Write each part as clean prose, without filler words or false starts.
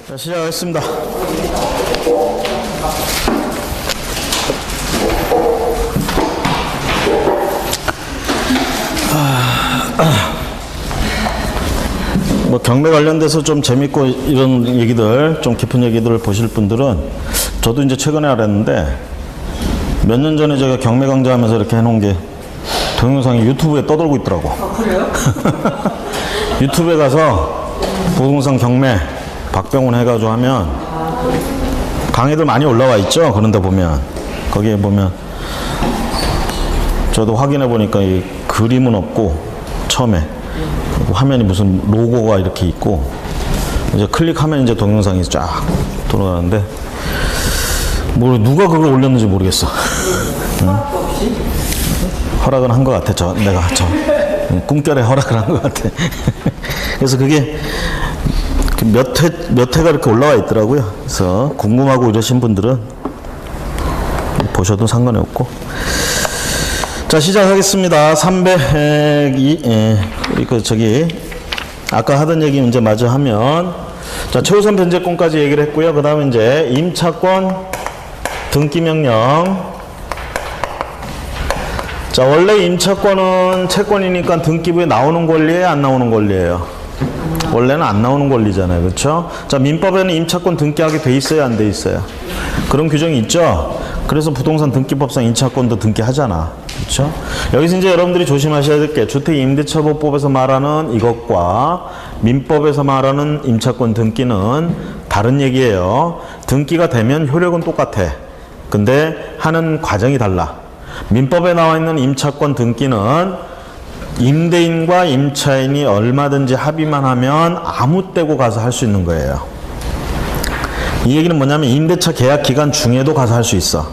자, 시작하겠습니다. 뭐 경매 관련돼서 좀 재밌고 이런 얘기들, 좀 깊은 얘기들을 보실 분들은 저도 이제 최근에 알았는데 몇 년 전에 제가 경매 강좌하면서 이렇게 해놓은 게 동영상이 유튜브에 떠돌고 있더라고. 그래요? 유튜브에 가서 부동산 경매 박병훈 해가지고 하면 강의들 많이 올라와 있죠. 그런데 보면 거기에 보면 저도 확인해 보니까 이 그림은 없고 처음에 화면이 무슨 로고가 이렇게 있고 이제 클릭하면 이제 동영상이 쫙 돌아가는데 뭐 누가 그걸 올렸는지 모르겠어. 응? 허락은 한 것 같아. 내가 꿈결에 허락을 한 것 같아. 그래서 그게 몇 회가 이렇게 올라와 있더라고요. 그래서 궁금하고 이러신 분들은 보셔도 상관이 없고. 자, 시작하겠습니다. 302, 아까 하던 얘기 이제 마저 하면, 자, 최우선 변제권까지 얘기를 했고요. 그 다음에 이제 임차권 등기명령. 자, 원래 임차권은 채권이니까 등기부에 나오는 권리예요, 안 나오는 권리예요? 원래는 안 나오는 권리잖아요. 그렇죠? 자, 민법에는 임차권 등기하게 돼 있어요, 안 돼 있어요? 그런 규정이 있죠? 그래서 부동산 등기법상 임차권도 등기하잖아. 그렇죠? 여기서 이제 여러분들이 조심하셔야 될 게 주택임대차보호법에서 말하는 이것과 민법에서 말하는 임차권 등기는 다른 얘기예요. 등기가 되면 효력은 똑같아. 근데 하는 과정이 달라. 민법에 나와 있는 임차권 등기는 임대인과 임차인이 얼마든지 합의만 하면 아무 때고 가서 할 수 있는 거예요. 이 얘기는 뭐냐면 임대차 계약 기간 중에도 가서 할 수 있어.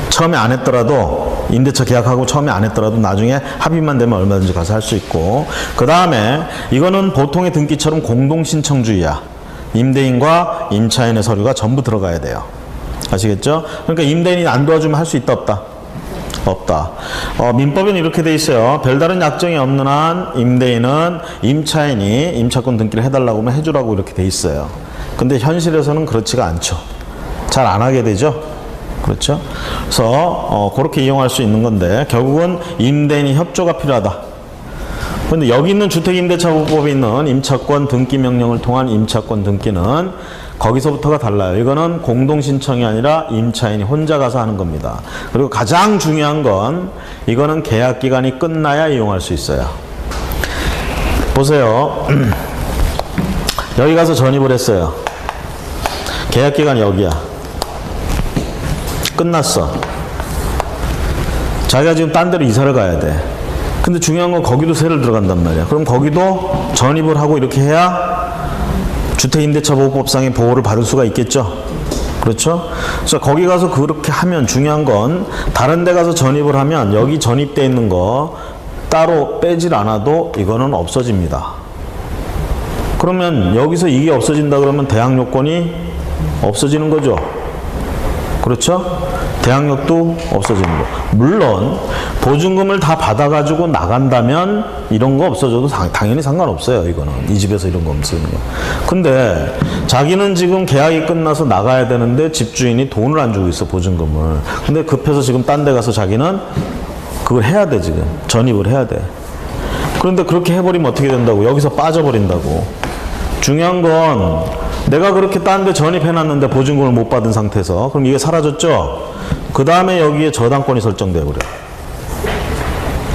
처음에 안 했더라도 임대차 계약하고 처음에 안 했더라도 나중에 합의만 되면 얼마든지 가서 할 수 있고, 그 다음에 이거는 보통의 등기처럼 공동신청주의야. 임대인과 임차인의 서류가 전부 들어가야 돼요. 아시겠죠? 그러니까 임대인이 안 도와주면 할 수 있다 없다? 없다. 민법에는 이렇게 돼 있어요. 별다른 약정이 없는 한 임대인은 임차인이 임차권 등기를 해달라고 하면 해주라고 이렇게 돼 있어요. 근데 현실에서는 그렇지가 않죠. 잘 안 하게 되죠. 그렇죠? 그래서 그렇게 이용할 수 있는 건데 결국은 임대인이 협조가 필요하다. 그런데 여기 있는 주택임대차보호법에 있는 임차권 등기 명령을 통한 임차권 등기는 거기서부터가 달라요. 이거는 공동신청이 아니라 임차인이 혼자 가서 하는 겁니다. 그리고 가장 중요한 건 이거는 계약기간이 끝나야 이용할 수 있어요. 보세요. 여기 가서 전입을 했어요. 계약기간이 여기야. 끝났어. 자기가 지금 딴 데로 이사를 가야 돼. 근데 중요한 건 거기도 세를 들어간단 말이야. 그럼 거기도 전입을 하고 이렇게 해야 주택임대차보호법상의 보호를 받을 수가 있겠죠. 그렇죠? 그래서 거기 가서 그렇게 하면 중요한 건 다른 데 가서 전입을 하면 여기 전입되어 있는 거 따로 빼질 않아도 이거는 없어집니다. 그러면 여기서 이게 없어진다 그러면 대항요건이 없어지는 거죠. 그렇죠? 대항력도 없어지는 거. 물론 보증금을 다 받아가지고 나간다면 이런 거 없어져도 당연히 상관없어요. 이거는 이 집에서 이런 거 없어지는 거. 근데 자기는 지금 계약이 끝나서 나가야 되는데 집주인이 돈을 안 주고 있어, 보증금을. 근데 급해서 지금 딴 데 가서 자기는 그걸 해야 돼. 지금 전입을 해야 돼. 그런데 그렇게 해버리면 어떻게 된다고? 여기서 빠져버린다고. 중요한 건 내가 그렇게 딴 데 전입해놨는데 보증금을 못 받은 상태에서 그럼 이게 사라졌죠? 그 다음에 여기에 저당권이 설정돼 버려.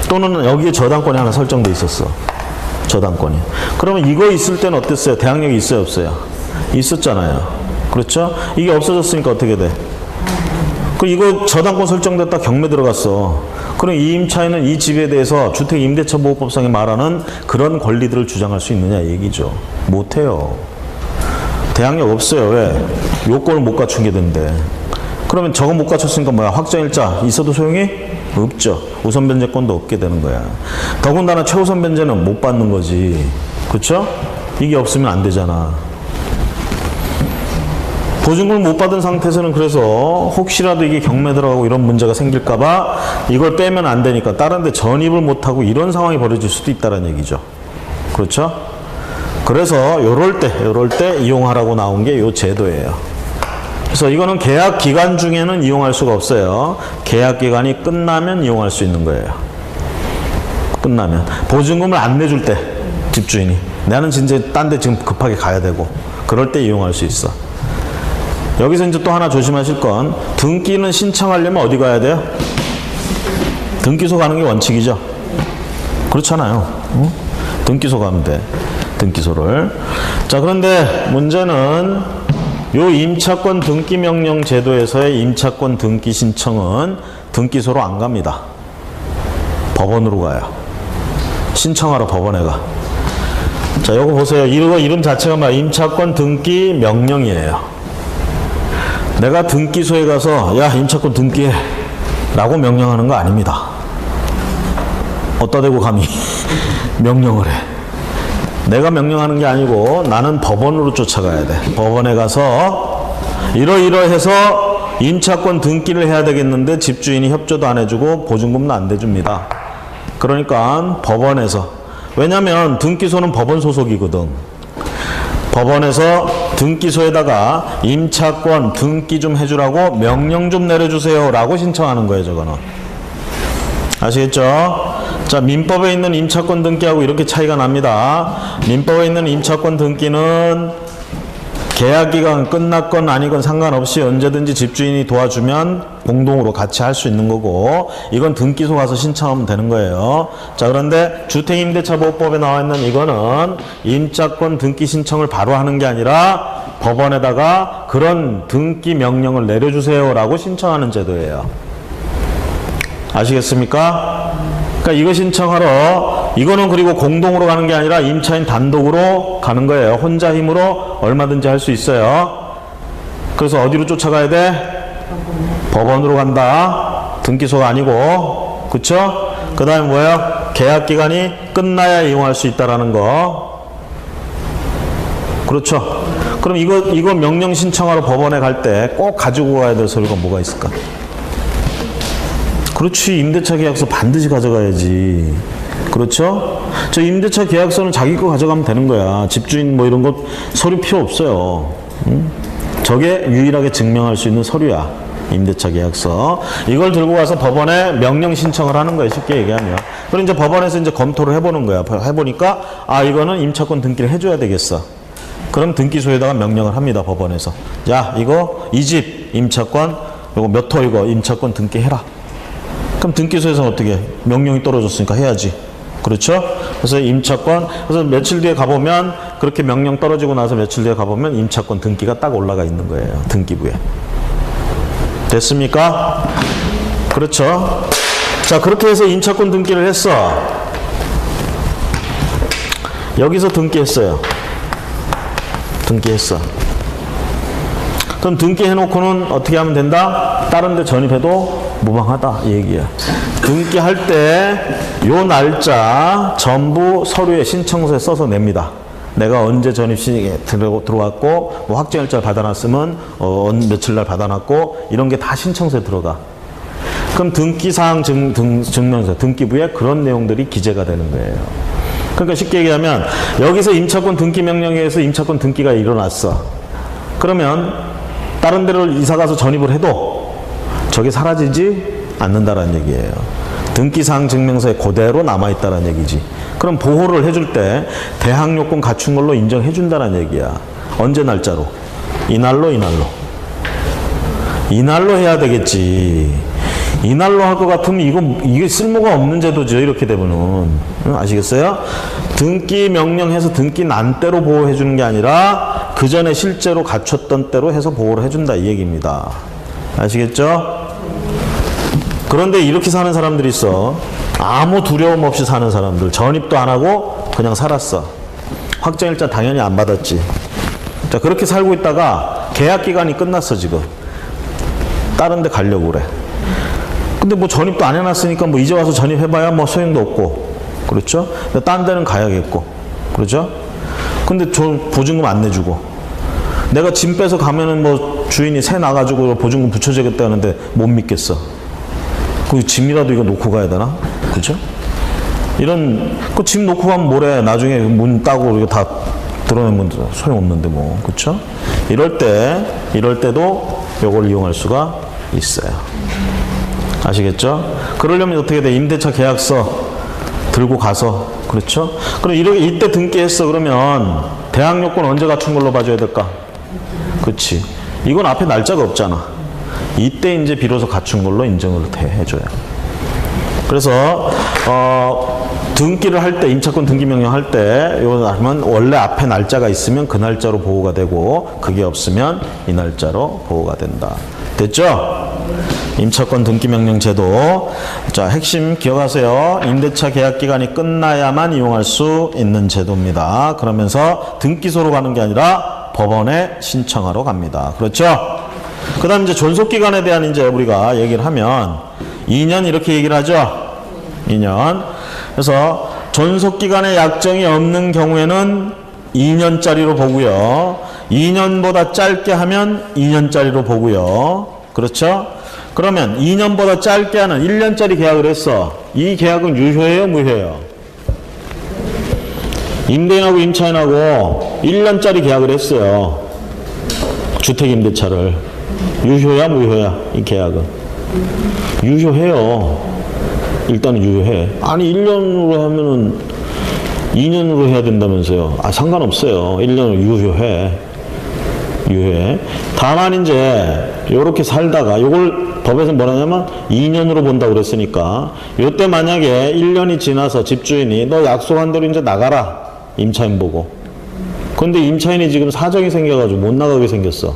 또는 여기에 저당권이 하나 설정돼 있었어. 저당권이. 그러면 이거 있을 때는 어땠어요? 대항력이 있어요, 없어요? 있었잖아요. 그렇죠? 이게 없어졌으니까 어떻게 돼? 그 이거 저당권 설정됐다 경매 들어갔어. 그럼 이 임차인은 이 집에 대해서 주택임대차보호법상에 말하는 그런 권리들을 주장할 수 있느냐 얘기죠. 못해요. 대항력 없어요. 왜? 요건을 못 갖춘 게 된대. 그러면 저거 못 갖췄으니까 뭐야? 확정일자 있어도 소용이 없죠. 우선 변제권도 없게 되는 거야. 더군다나 최우선 변제는 못 받는 거지. 그렇죠? 이게 없으면 안 되잖아. 보증금을 못 받은 상태에서는 그래서 혹시라도 이게 경매 들어가고 이런 문제가 생길까봐 이걸 빼면 안 되니까 다른 데 전입을 못하고 이런 상황이 벌어질 수도 있다는 얘기죠. 그렇죠? 그래서 요럴 때 이용하라고 나온 게 요 제도예요. 그래서 이거는 계약 기간 중에는 이용할 수가 없어요. 계약 기간이 끝나면 이용할 수 있는 거예요. 끝나면. 보증금을 안 내줄 때, 집주인이. 나는 진짜 딴 데 지금 급하게 가야 되고, 그럴 때 이용할 수 있어. 여기서 이제 또 하나 조심하실 건, 등기는 신청하려면 어디 가야 돼요? 등기소 가는 게 원칙이죠. 그렇잖아요. 응? 등기소 가면 돼. 등기소를. 자, 그런데 문제는 요 임차권 등기명령 제도에서의 임차권 등기 신청은 등기소로 안 갑니다. 법원으로 가요. 신청하러 법원에 가. 자, 요거 보세요. 이거 이름 자체가 막 임차권 등기 명령이에요. 내가 등기소에 가서 야, 임차권 등기해 라고 명령하는 거 아닙니다. 어디다 대고 감히 명령을 해. 내가 명령하는 게 아니고 나는 법원으로 쫓아가야 돼. 법원에 가서 이러이러해서 임차권 등기를 해야 되겠는데 집주인이 협조도 안 해주고 보증금도 안 대줍니다. 그러니까 법원에서, 왜냐면 등기소는 법원 소속이거든. 법원에서 등기소에다가 임차권 등기 좀 해주라고 명령 좀 내려주세요 라고 신청하는 거예요. 저거는 아시겠죠? 자, 민법에 있는 임차권 등기하고 이렇게 차이가 납니다. 민법에 있는 임차권 등기는 계약기간 끝났건 아니건 상관없이 언제든지 집주인이 도와주면 공동으로 같이 할 수 있는 거고, 이건 등기소 가서 신청하면 되는 거예요. 자, 그런데 주택임대차보호법에 나와 있는 이거는 임차권 등기 신청을 바로 하는 게 아니라 법원에다가 그런 등기 명령을 내려주세요 라고 신청하는 제도예요. 아시겠습니까? 그러니까 이거 신청하러, 이거는 그리고 공동으로 가는 게 아니라 임차인 단독으로 가는 거예요. 혼자 힘으로 얼마든지 할 수 있어요. 그래서 어디로 쫓아가야 돼? 법원으로 간다. 등기소가 아니고. 그쵸? 그 다음에 뭐예요? 계약 기간이 끝나야 이용할 수 있다라는 거. 그렇죠? 그럼 이거 명령 신청하러 법원에 갈 때 꼭 가지고 가야 될 서류가 뭐가 있을까? 그렇지. 임대차 계약서 반드시 가져가야지. 그렇죠? 저 임대차 계약서는 자기 거 가져가면 되는 거야. 집주인 뭐 이런 거 서류 필요 없어요. 응? 저게 유일하게 증명할 수 있는 서류야. 임대차 계약서. 이걸 들고 가서 법원에 명령 신청을 하는 거예요. 쉽게 얘기하면. 그럼 이제 법원에서 이제 검토를 해보는 거야. 해보니까 아, 이거는 임차권 등기를 해줘야 되겠어. 그럼 등기소에다가 명령을 합니다. 법원에서. 야, 이거 이 집 임차권 이거 몇 호 이거 임차권 등기해라. 그럼 등기소에서는 어떻게? 명령이 떨어졌으니까 해야지. 그렇죠? 그래서 임차권, 그래서 며칠 뒤에 가보면, 그렇게 명령 떨어지고 나서 며칠 뒤에 가보면 임차권 등기가 딱 올라가 있는 거예요. 등기부에. 됐습니까? 그렇죠? 자, 그렇게 해서 임차권 등기를 했어. 여기서 등기했어요. 등기했어. 그럼 등기해놓고는 어떻게 하면 된다? 다른 데 전입해도 무방하다 이 얘기야. 등기할 때 요 날짜 전부 서류에 신청서에 써서 냅니다. 내가 언제 전입신청에 들어왔고 뭐 확정일자 받아놨으면 며칠 날 받아놨고 이런 게 다 신청서에 들어가. 그럼 등기사항 증명서 등기부에 그런 내용들이 기재가 되는 거예요. 그러니까 쉽게 얘기하면 여기서 임차권 등기 명령에 의해서 임차권 등기가 일어났어. 그러면 다른 데로 이사가서 전입을 해도 저게 사라지지 않는다라는 얘기예요. 등기사항 증명서에 그대로 남아있다라는 얘기지. 그럼 보호를 해줄 때 대항요건 갖춘 걸로 인정해준다는 얘기야. 언제 날짜로? 이날로 이날로 해야 되겠지. 이날로 할 것 같으면 이게 쓸모가 없는 제도죠. 이렇게 되면은. 아시겠어요? 등기 명령해서 등기 난 때로 보호해 주는 게 아니라 그 전에 실제로 갖췄던 때로 해서 보호를 해준다 이 얘기입니다. 아시겠죠? 그런데 이렇게 사는 사람들이 있어. 아무 두려움 없이 사는 사람들. 전입도 안 하고 그냥 살았어. 확정일자 당연히 안 받았지. 자, 그렇게 살고 있다가 계약기간이 끝났어 지금. 다른 데 가려고 그래. 근데 뭐 전입도 안 해놨으니까 뭐 이제 와서 전입해봐야 뭐 소용도 없고. 그렇죠? 근데 딴 데는 가야겠고. 그렇죠? 근데 보증금 안 내주고. 내가 짐 빼서 가면은 뭐 주인이 새 나가지고 보증금 붙여주겠다 하는데 못 믿겠어. 그 짐이라도 이거 놓고 가야 되나? 그죠? 이런, 그 짐 놓고 가면 뭐래. 나중에 문 따고 이거 다 드러낸 분도 소용없는데 뭐, 그쵸? 이럴 때도 요걸 이용할 수가 있어요. 아시겠죠? 그러려면 어떻게 돼? 임대차 계약서 들고 가서, 그렇죠? 그럼 이때 등기했어. 그러면 대항 요건 언제 갖춘 걸로 봐줘야 될까? 그치. 이건 앞에 날짜가 없잖아. 이때 이제 비로소 갖춘 걸로 인정을 해줘요. 그래서, 등기를 할 때, 임차권 등기 명령 할 때, 이거 하면 원래 앞에 날짜가 있으면 그 날짜로 보호가 되고, 그게 없으면 이 날짜로 보호가 된다. 됐죠? 임차권 등기 명령 제도. 자, 핵심 기억하세요. 임대차 계약 기간이 끝나야만 이용할 수 있는 제도입니다. 그러면서 등기소로 가는 게 아니라 법원에 신청하러 갑니다. 그렇죠? 그 다음 이제 존속기간에 대한 이제 우리가 얘기를 하면 2년 이렇게 얘기를 하죠. 2년. 그래서 존속기간에 약정이 없는 경우에는 2년짜리로 보고요. 2년보다 짧게 하면 2년짜리로 보고요. 그렇죠? 그러면 2년보다 짧게 하는 1년짜리 계약을 했어. 이 계약은 유효해요? 무효해요? 임대인하고 임차인하고 1년짜리 계약을 했어요. 주택임대차를. 유효야? 무효야? 이 계약은. 유효해요. 일단은 유효해. 아니 1년으로 하면은 2년으로 해야 된다면서요. 아, 상관없어요. 1년으로 유효해. 다만 이제 요렇게 살다가 요걸 법에서 뭐라냐면 2년으로 본다고 그랬으니까 요때 만약에 1년이 지나서 집주인이 너 약속한 대로 이제 나가라. 임차인 보고. 근데 임차인이 지금 사정이 생겨가지고 못 나가게 생겼어.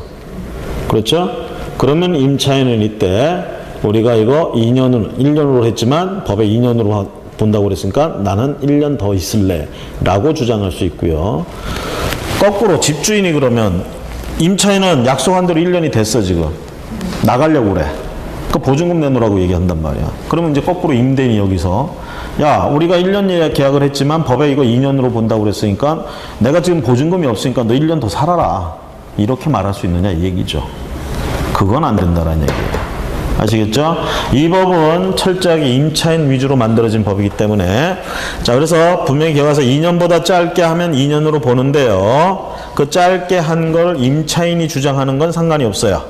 그렇죠? 그러면 임차인은 이때 우리가 이거 1년으로 했지만 법에 2년으로 본다고 그랬으니까 나는 1년 더 있을래 라고 주장할 수 있고요. 거꾸로 집주인이 그러면 임차인은 약속한 대로 1년이 됐어 지금. 나가려고 그래. 그 보증금 내놓으라고 얘기한단 말이야. 그러면 이제 거꾸로 임대인이 여기서 야 우리가 1년 계약을 했지만 법에 이거 2년으로 본다고 그랬으니까 내가 지금 보증금이 없으니까 너 1년 더 살아라. 이렇게 말할 수 있느냐 이 얘기죠. 그건 안 된다라는 얘기입니다. 아시겠죠? 이 법은 철저하게 임차인 위주로 만들어진 법이기 때문에 자 그래서 분명히 기억해서 2년보다 짧게 하면 2년으로 보는데요. 그 짧게 한 걸 임차인이 주장하는 건 상관이 없어요.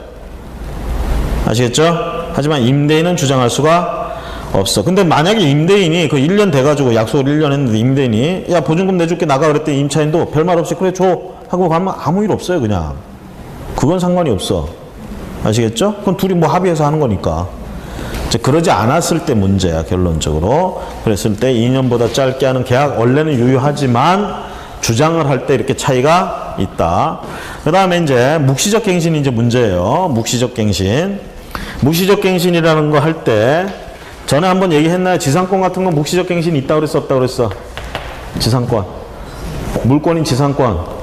아시겠죠? 하지만 임대인은 주장할 수가 없어. 근데 만약에 임대인이 그 1년 돼가지고 약속을 1년 했는데 임대인이 야 보증금 내줄게 나가 그랬더니 임차인도 별말 없이 그래 줘 하고 가면 아무 일 없어요 그냥. 그건 상관이 없어. 아시겠죠? 그건 둘이 뭐 합의해서 하는 거니까. 이제 그러지 않았을 때 문제야 결론적으로. 그랬을 때 2년보다 짧게 하는 계약 원래는 유효하지만 주장을 할 때 이렇게 차이가 있다. 그 다음에 이제 묵시적 갱신이 이제 문제예요. 묵시적 갱신. 묵시적 갱신이라는 거 할 때 전에 한번 얘기했나요? 지상권 같은 거 묵시적 갱신이 있다 그랬어 없다 그랬어? 지상권. 물권인 지상권.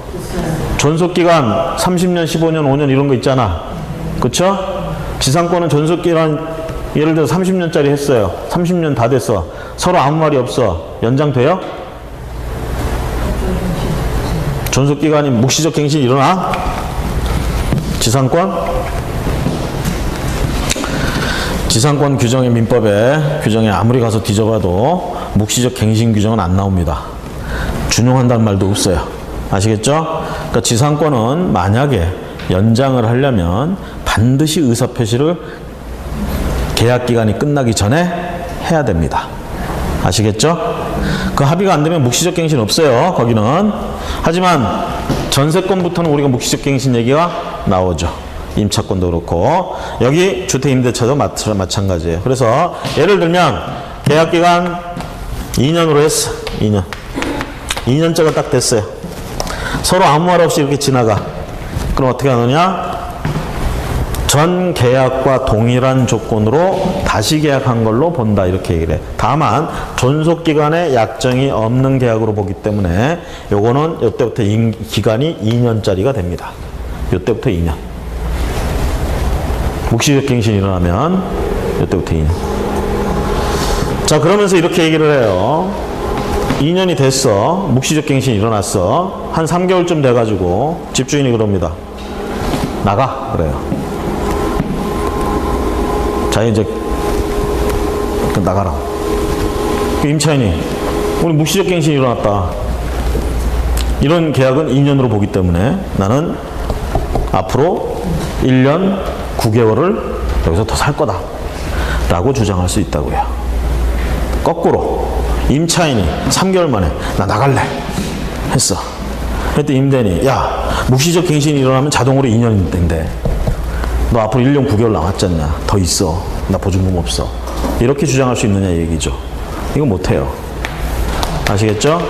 존속기간 30년, 15년, 5년 이런 거 있잖아. 그쵸? 지상권은 존속기간 예를 들어 30년짜리 했어요. 30년 다 됐어. 서로 아무 말이 없어. 연장돼요? 존속기간이 묵시적 갱신이 일어나? 지상권? 지상권 규정의 민법에 규정에 아무리 가서 뒤져봐도 묵시적 갱신 규정은 안 나옵니다. 준용한다는 말도 없어요. 아시겠죠? 그러니까 지상권은 만약에 연장을 하려면 반드시 의사표시를 계약기간이 끝나기 전에 해야 됩니다. 아시겠죠? 그 합의가 안 되면 묵시적 갱신 없어요. 거기는. 하지만 전세권부터는 우리가 묵시적 갱신 얘기가 나오죠. 임차권도 그렇고 여기 주택임대차도 마찬가지예요. 그래서 예를 들면 계약기간 2년으로 했어. 2년째가 딱 됐어요. 서로 아무 말 없이 이렇게 지나가. 그럼 어떻게 하느냐? 전 계약과 동일한 조건으로 다시 계약한 걸로 본다 이렇게 얘기를 해. 다만 존속기간에 약정이 없는 계약으로 보기 때문에 요거는 요때부터 기간이 2년짜리가 됩니다. 요때부터 2년. 묵시적 갱신이 일어나면 요때부터 2년. 자 그러면서 이렇게 얘기를 해요. 2년이 됐어. 묵시적 갱신이 일어났어. 한 3개월쯤 돼가지고 집주인이 그럽니다. 나가 그래요. 자 이제 나가라. 임차인이 우리 묵시적 갱신이 일어났다. 이런 계약은 2년으로 보기 때문에 나는 앞으로 1년 9개월을 여기서 더 살 거다 라고 주장할 수 있다고요. 거꾸로 임차인이 3개월 만에 나 나갈래 했어. 그때 임대인이 야 묵시적 갱신이 일어나면 자동으로 2년이 된대. 너 앞으로 1년 9개월 남았잖냐. 더 있어. 나 보증금 없어. 이렇게 주장할 수 있느냐 얘기죠. 이거 못해요. 아시겠죠?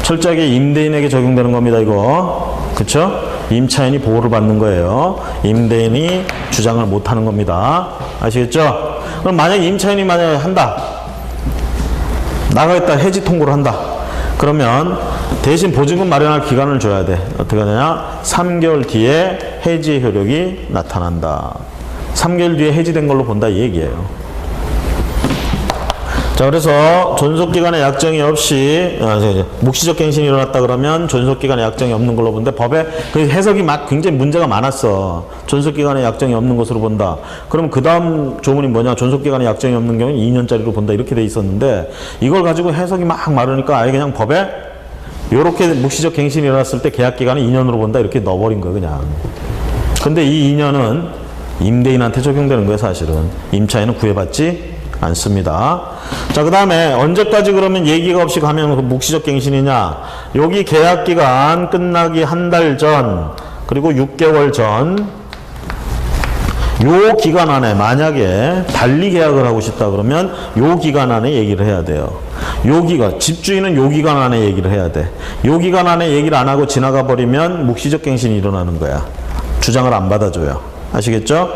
철저하게 임대인에게 적용되는 겁니다. 이거. 그쵸? 임차인이 보호를 받는 거예요. 임대인이 주장을 못하는 겁니다. 아시겠죠? 그럼 만약에 임차인이 만약에 한다. 나가겠다. 해지 통고를 한다. 그러면 대신 보증금 마련할 기간을 줘야 돼. 어떻게 하느냐? 3개월 뒤에 해지 효력이 나타난다. 3개월 뒤에 해지된 걸로 본다 이 얘기예요. 자, 그래서 존속기간에 약정이 없이 묵시적 갱신이 일어났다 그러면 존속기간에 약정이 없는 걸로 본데 법에 그 해석이 막 굉장히 문제가 많았어. 존속기간에 약정이 없는 것으로 본다. 그럼 그 다음 조문이 뭐냐? 존속기간에 약정이 없는 경우는 2년짜리로 본다 이렇게 돼 있었는데 이걸 가지고 해석이 막 많으니까 아예 그냥 법에 요렇게 묵시적 갱신이 일어났을 때 계약기간은 2년으로 본다 이렇게 넣어버린 거야 그냥. 근데 이 2년은 임대인한테 적용되는 거예요 사실은. 임차인은 구애받지 않습니다. 자, 그 다음에 언제까지 그러면 얘기가 없이 가면 그 묵시적 갱신이냐? 여기 계약기간 끝나기 한 달 전, 그리고 6개월 전, 요 기간 안에 만약에 달리 계약을 하고 싶다 그러면 요 기간 안에 얘기를 해야 돼요. 요 기간, 집주인은 요 기간 안에 얘기를 해야 돼. 요 기간 안에 얘기를 안 하고 지나가 버리면 묵시적 갱신이 일어나는 거야. 주장을 안 받아줘요. 아시겠죠?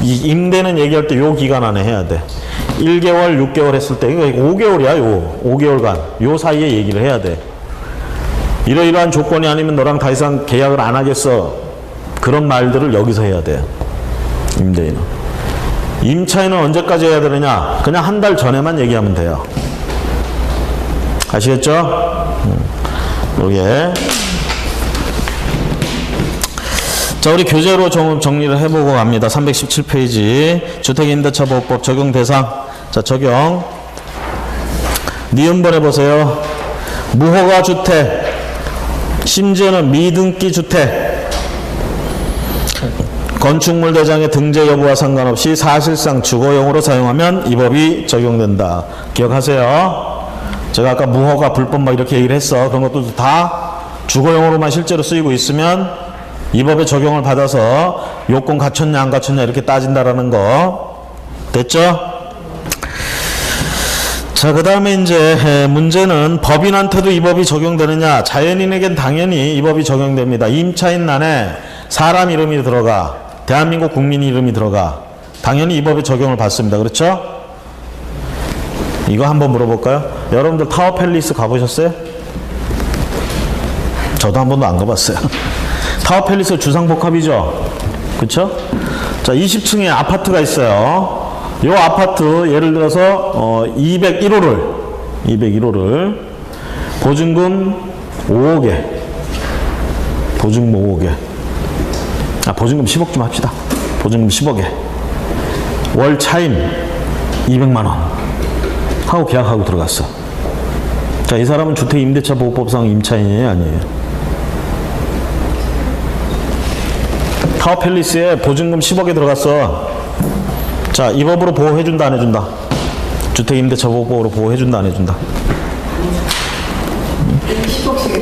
이 임대는 얘기할 때 요 기간 안에 해야 돼. 1개월, 6개월 했을 때, 이거 5개월이야, 요. 5개월간. 요 사이에 얘기를 해야 돼. 이러이러한 조건이 아니면 너랑 더 이상 계약을 안 하겠어. 그런 말들을 여기서 해야 돼. 임대인은. 임차인은 언제까지 해야 되느냐? 그냥 한 달 전에만 얘기하면 돼요. 아시겠죠? 이게. 자, 우리 교재로 좀 정리를 해보고 갑니다. 317페이지. 주택임대차보호법 적용 대상. 자, 적용. 니은번 해보세요. 무허가 주택, 심지어는 미등기 주택, 건축물 대장의 등재 여부와 상관없이 사실상 주거용으로 사용하면 이 법이 적용된다. 기억하세요. 제가 아까 무허가, 불법 막 이렇게 얘기를 했어. 그런 것도 다 주거용으로만 실제로 쓰이고 있으면 이 법에 적용을 받아서 요건 갖췄냐 안 갖췄냐 이렇게 따진다라는 거. 됐죠? 자, 그 다음에 이제 문제는 법인한테도 이 법이 적용되느냐. 자연인에겐 당연히 이 법이 적용됩니다. 임차인란에 사람 이름이 들어가, 대한민국 국민 이름이 들어가. 당연히 이 법에 적용을 받습니다. 그렇죠? 이거 한번 물어볼까요? 여러분들 타워팰리스 가보셨어요? 저도 한 번도 안 가봤어요. 타워팰리스 주상복합이죠? 그쵸? 자, 20층에 아파트가 있어요. 요 아파트, 예를 들어서, 201호를, 보증금 5억에, 보증금 5억에, 보증금 10억 좀 합시다. 보증금 10억에, 월 차임 200만원 하고 계약하고 들어갔어. 자, 이 사람은 주택임대차보호법상 임차인이에요? 아니에요? 타워팰리스에 보증금 10억에 들어갔어. 자, 이 법으로 보호해준다 안 해준다? 주택임대차보호법으로 보호해준다 안 해준다? 10억씩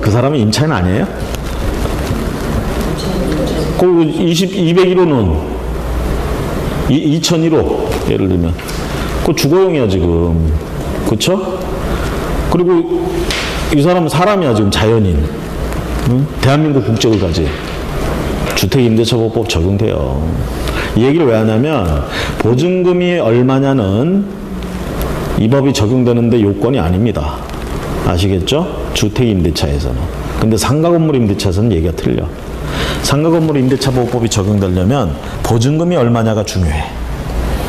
그 사람은 임차인 아니에요? 그 201호는 2001호 예를 들면 그 주거용이야 지금. 그쵸? 그리고 이 사람은 사람이야 지금. 자연인. 응? 대한민국 국적을 가지. 주택임대차보호법 적용돼요. 이 얘기를 왜 하냐면 보증금이 얼마냐는 이 법이 적용되는데 요건이 아닙니다. 아시겠죠? 주택임대차에서는. 근데 상가건물 임대차에서는 얘기가 틀려. 상가건물 임대차보호법이 적용되려면 보증금이 얼마냐가 중요해.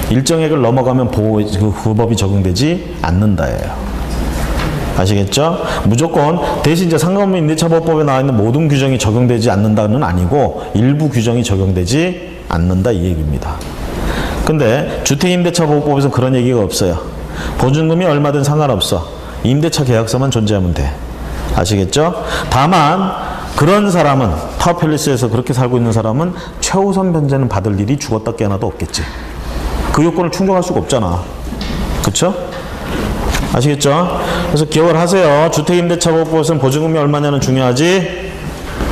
일정액을 넘어가면 그 법이 적용되지 않는다예요. 아시겠죠? 무조건 대신 이제 상가건물 임대차보호법에 나와 있는 모든 규정이 적용되지 않는다는 아니고 일부 규정이 적용되지 않는다 이 얘기입니다. 근데 주택임대차보호법에서는 그런 얘기가 없어요. 보증금이 얼마든 상관없어. 임대차 계약서만 존재하면 돼. 아시겠죠? 다만 그런 사람은 타워팰리스에서 그렇게 살고 있는 사람은 최우선 변제는 받을 일이 죽었다 깨어나도 없겠지. 그 요건을 충족할 수가 없잖아. 그쵸? 아시겠죠? 그래서 기억을 하세요. 주택임대차보호법에서는 보증금이 얼마냐는 중요하지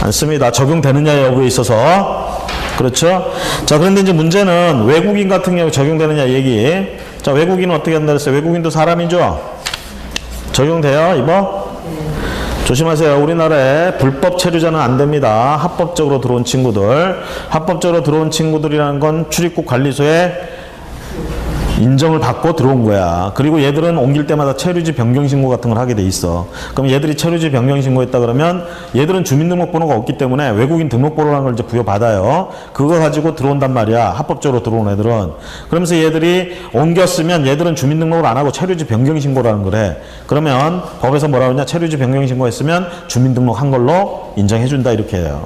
않습니다. 적용되느냐 여부에 있어서. 그렇죠? 자, 그런데 이제 문제는 외국인 같은 경우 적용되느냐 얘기. 자, 외국인은 어떻게 한다 그랬어요? 외국인도 사람이죠? 적용돼요, 이거? 조심하세요. 우리나라에 불법 체류자는 안 됩니다. 합법적으로 들어온 친구들. 합법적으로 들어온 친구들이라는 건 출입국 관리소에 인정을 받고 들어온 거야. 그리고 얘들은 옮길 때마다 체류지 변경신고 같은 걸 하게 돼 있어. 그럼 얘들이 체류지 변경신고했다 그러면 얘들은 주민등록번호가 없기 때문에 외국인 등록번호라는 걸 이제 부여받아요. 그거 가지고 들어온단 말이야. 합법적으로 들어온 애들은. 그러면서 얘들이 옮겼으면 얘들은 주민등록을 안 하고 체류지 변경신고라는 걸 해. 그러면 법에서 뭐라고 하냐? 체류지 변경신고 했으면 주민등록 한 걸로 인정해준다 이렇게 해요.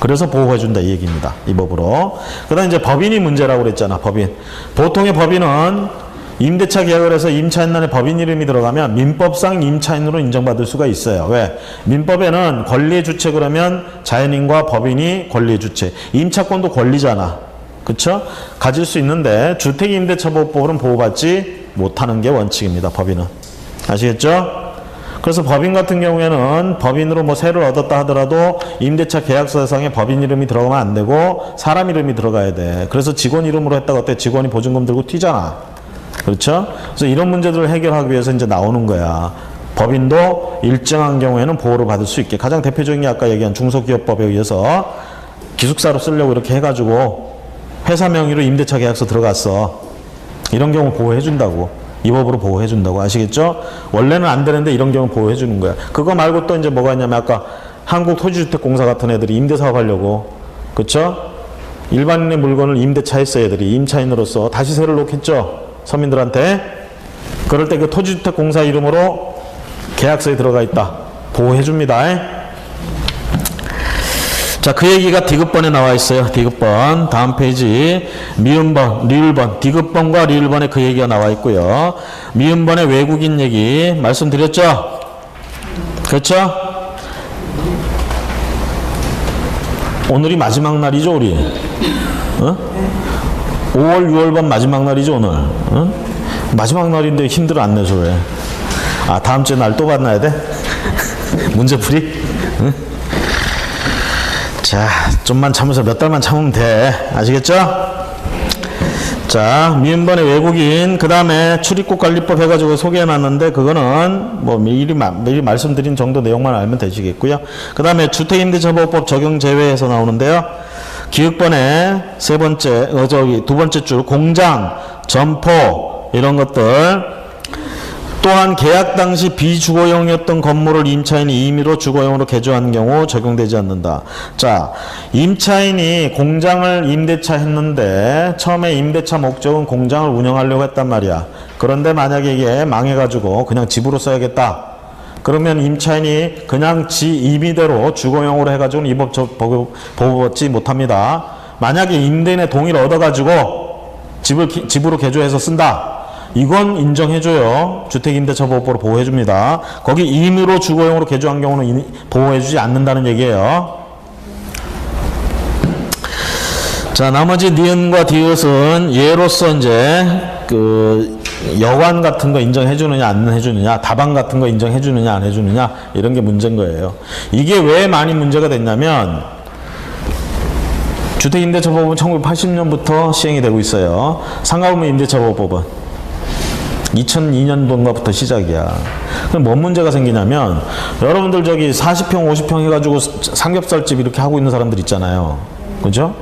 그래서 보호해준다 이 얘기입니다. 이 법으로. 그 다음에 이제 법인이 문제라고 그랬잖아. 법인. 보통의 법인은 임대차 계약을 해서 임차인란에 법인 이름이 들어가면 민법상 임차인으로 인정받을 수가 있어요. 왜? 민법에는 권리의 주체 그러면 자연인과 법인이 권리의 주체. 임차권도 권리잖아. 그쵸? 가질 수 있는데 주택임대차보호법으로는 보호받지 못하는 게 원칙입니다. 법인은. 아시겠죠? 그래서 법인 같은 경우에는 법인으로 뭐 세를 얻었다 하더라도 임대차 계약서상에 법인 이름이 들어가면 안 되고 사람 이름이 들어가야 돼. 그래서 직원 이름으로 했다가 어때? 직원이 보증금 들고 튀잖아. 그렇죠? 그래서 이런 문제들을 해결하기 위해서 이제 나오는 거야. 법인도 일정한 경우에는 보호를 받을 수 있게. 가장 대표적인 게 아까 얘기한 중소기업법에 의해서 기숙사로 쓰려고 이렇게 해가지고 회사 명의로 임대차 계약서 들어갔어. 이런 경우 보호해준다고. 이 법으로 보호해준다고. 아시겠죠? 원래는 안 되는데 이런 경우 보호해주는 거야. 그거 말고 또 이제 뭐가 있냐면 아까 한국토지주택공사 같은 애들이 임대사업 하려고. 그쵸? 일반인의 물건을 임대차 했어 애들이. 임차인으로서 다시 세를 놓겠죠? 서민들한테. 그럴 때 그 토지주택공사 이름으로 계약서에 들어가 있다. 보호해줍니다. 자, 그 얘기가 디귿번에 나와 있어요. 디귿번. 다음 페이지. 미음번, 리을번. 디귿번과 리을번에 그 얘기가 나와 있고요. 미음번의 외국인 얘기 말씀드렸죠? 그렇죠? 오늘이 마지막 날이죠, 우리? 어? 5월, 6월번 마지막 날이죠, 오늘? 어? 마지막 날인데 힘들어 안 내서 왜? 아, 다음 주에 날 또 만나야 돼? 문제풀이? 응? 자, 좀만 참으서 몇 달만 참으면 돼. 아시겠죠? 자, 미음번의 외국인, 그 다음에 출입국관리법 해가지고 소개해놨는데 그거는 뭐 미리 말씀드린 정도 내용만 알면 되시겠고요. 그 다음에 주택임대차보호법 적용 제외해서 나오는데요. 기획번의 두 번째 줄 공장, 점포 이런 것들. 또한 계약 당시 비주거용이었던 건물을 임차인이 임의로 주거용으로 개조한 경우 적용되지 않는다. 자, 임차인이 공장을 임대차 했는데 처음에 임대차 목적은 공장을 운영하려고 했단 말이야. 그런데 만약에 이게 망해가지고 그냥 집으로 써야겠다. 그러면 임차인이 그냥 지 임의대로 주거용으로 해가지고는 이 법 보호받지 못합니다. 만약에 임대인의 동의를 얻어가지고 집으로 개조해서 쓴다. 이건 인정해줘요. 주택임대차보호법으로 보호해줍니다. 거기 임의로 주거용으로 개조한 경우는 보호해주지 않는다는 얘기예요. 자, 나머지 니은과 디귿은 예로서 이제 그 여관 같은 거 인정해주느냐 안 해주느냐, 다방 같은 거 인정해주느냐 안 해주느냐 이런 게 문제인 거예요. 이게 왜 많이 문제가 됐냐면 주택임대차보호법은 1980년부터 시행이 되고 있어요. 상가분무 임대차보호법은 2002년도인가부터 시작이야. 그럼 뭔 문제가 생기냐면 여러분들 저기 40평 50평 해가지고 삼겹살집 이렇게 하고 있는 사람들 있잖아요. 그죠?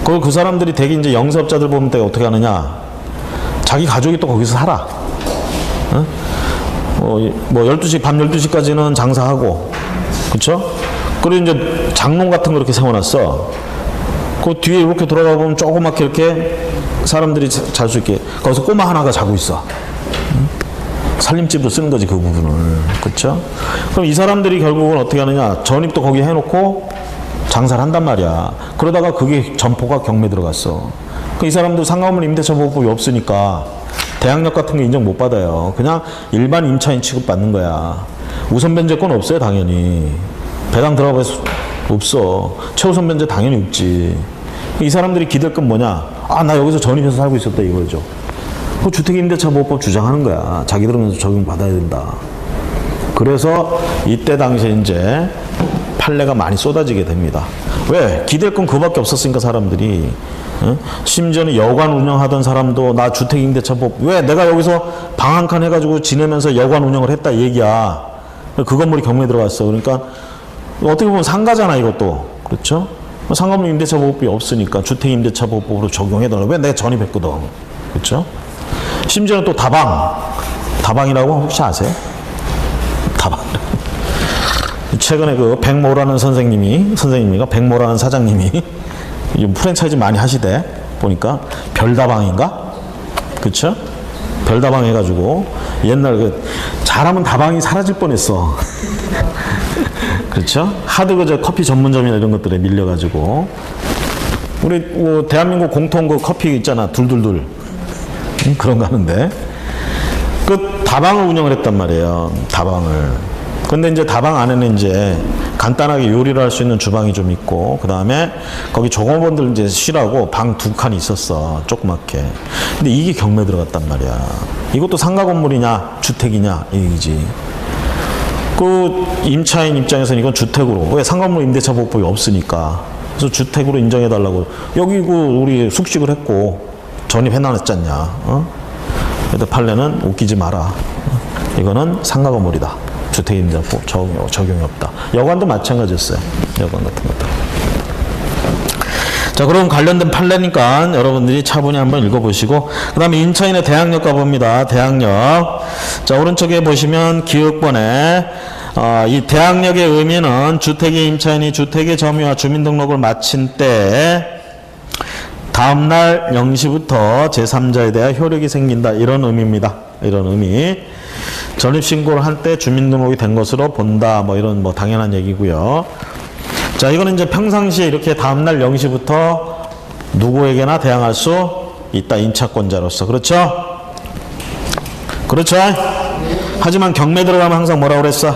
그 사람들이 대개 이제 영세업자들 보면 때 어떻게 하느냐, 자기 가족이 또 거기서 살아. 어? 뭐 12시 밤 12시까지는 장사하고, 그쵸? 그리고 이제 장롱 같은 거 이렇게 세워놨어. 그 뒤에 이렇게 돌아가 보면 조그맣게 이렇게 사람들이 잘 수 있게 거기서 꼬마 하나가 자고 있어. 살림집으로 쓰는 거지 그 부분을. 그렇죠? 그럼 이 사람들이 결국은 어떻게 하느냐, 전입도 거기 해놓고 장사를 한단 말이야. 그러다가 그게 점포가 경매 들어갔어. 이 사람도 상가건물 임대차 보호법이 없으니까 대항력 같은 거 인정 못 받아요. 그냥 일반 임차인 취급받는 거야. 우선 변제권 없어요, 당연히. 배당 들어가서 없어. 최우선 변제 당연히 없지. 이 사람들이 기댈 건 뭐냐? 아, 나 여기서 전입해서 살고 있었다 이거죠. 그 주택임대차보호법 주장하는 거야. 자기들은 적용받아야 된다. 그래서 이때 당시에 이제 판례가 많이 쏟아지게 됩니다. 왜? 기댈 건 그거밖에 없었으니까 사람들이. 심지어는 여관 운영하던 사람도 나 주택임대차법 왜 내가 여기서 방 한 칸 해가지고 지내면서 여관 운영을 했다 이 얘기야. 그 건물이 경매에 들어갔어. 그러니까 어떻게 보면 상가잖아 이것도. 그렇죠? 상가물 임대차보호법이 없으니까 주택임대차보호법으로 적용해달라. 왜 내가 전입했거든. 그렇죠? 심지어는 또 다방이라고 혹시 아세요? 다방. 최근에 그 백모라는 선생님이가 백모라는 사장님이 프랜차이즈 많이 하시대. 보니까 별다방인가? 그쵸? 별다방 해가지고 옛날 잘하면 다방이 사라질 뻔했어. 그렇죠? 하도 그저 커피 전문점이나 이런 것들에 밀려가지고 우리 뭐 대한민국 공통 그 커피 있잖아 둘둘둘 그런 거 하는데 그 다방을 운영을 했단 말이에요. 다방을. 근데 이제 다방 안에는 이제 간단하게 요리를 할 수 있는 주방이 좀 있고 그 다음에 거기 종업원들 이제 쉬라고 방 2칸이 있었어. 조그맣게. 근데 이게 경매 들어갔단 말이야. 이것도 상가 건물이냐 주택이냐 이기지. 그 임차인 입장에서는 이건 주택으로 왜 상가건물 임대차 보호법이 없으니까 그래서 주택으로 인정해달라고 여기 그 우리 숙식을 했고 전입해놨잖냐. 그래도 판례는 웃기지 마라. 이거는 상가 건물이다. 주택임대차법 적용이 없다. 여관도 마찬가지였어요. 여관 같은 것도. 자, 그럼 관련된 판례니까 여러분들이 차분히 한번 읽어보시고 그 다음에 임차인의 대항력 가봅니다. 대항력. 자, 오른쪽에 보시면 기억번에 이 대항력의 의미는 주택의 임차인이 주택의 점유와 주민등록을 마친 때 다음날 0시부터 제3자에 대한 효력이 생긴다. 이런 의미입니다. 이런 의미. 전입신고를 할 때 주민등록이 된 것으로 본다. 뭐 이런 뭐 당연한 얘기고요. 자, 이거는 이제 평상시에 이렇게 다음날 0시부터 누구에게나 대항할 수 있다. 임차권자로서. 그렇죠? 그렇죠? 하지만 경매 들어가면 항상 뭐라고 그랬어?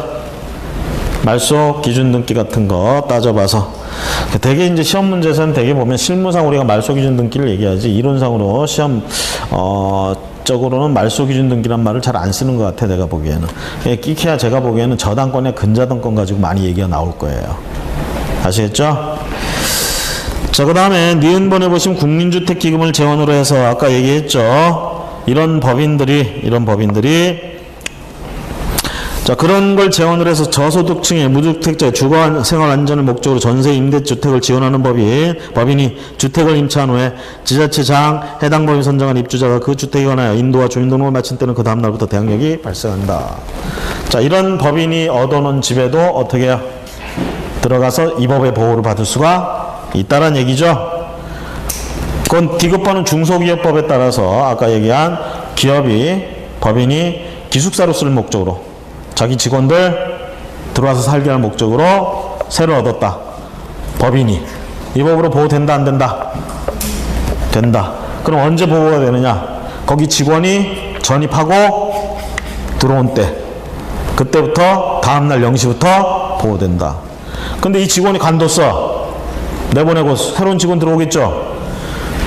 말소 기준 등기 같은 거 따져봐서. 되게 이제 시험 문제에서는 되게 보면 실무상 우리가 말소 기준 등기를 얘기하지 이론상으로 시험, 적으로는 말소 기준 등기란 말을 잘 안 쓰는 것 같아, 내가 보기에는. 끼케야 제가 보기에는 저당권에 근저당권 가지고 많이 얘기가 나올 거예요. 아시겠죠? 자, 그 다음에 니은번에 보시면 국민주택기금을 재원으로 해서 아까 얘기했죠. 이런 법인들이 자, 그런 걸 재원으로 해서 저소득층의 무주택자의 주거생활 안전을 목적으로 전세 임대주택을 지원하는 법인이 주택을 임차한 후에 지자체장 해당 법인 선정한 입주자가 그 주택에 관하여 인도와 주민등록을 마친 때는 그 다음날부터 대항력이 발생한다. 자, 이런 법인이 얻어놓은 집에도 어떻게 해요? 들어가서 이 법의 보호를 받을 수가 있다는 얘기죠. 그건 디귿번은 중소기업법에 따라서 아까 얘기한 법인이 기숙사로 쓸 목적으로 자기 직원들 들어와서 살게 할 목적으로 세를 얻었다. 법인이. 이 법으로 보호된다, 안 된다? 된다. 그럼 언제 보호가 되느냐? 거기 직원이 전입하고 들어온 때. 그때부터 다음날 0시부터 보호된다. 근데 이 직원이 간뒀어. 내보내고 새로운 직원 들어오겠죠?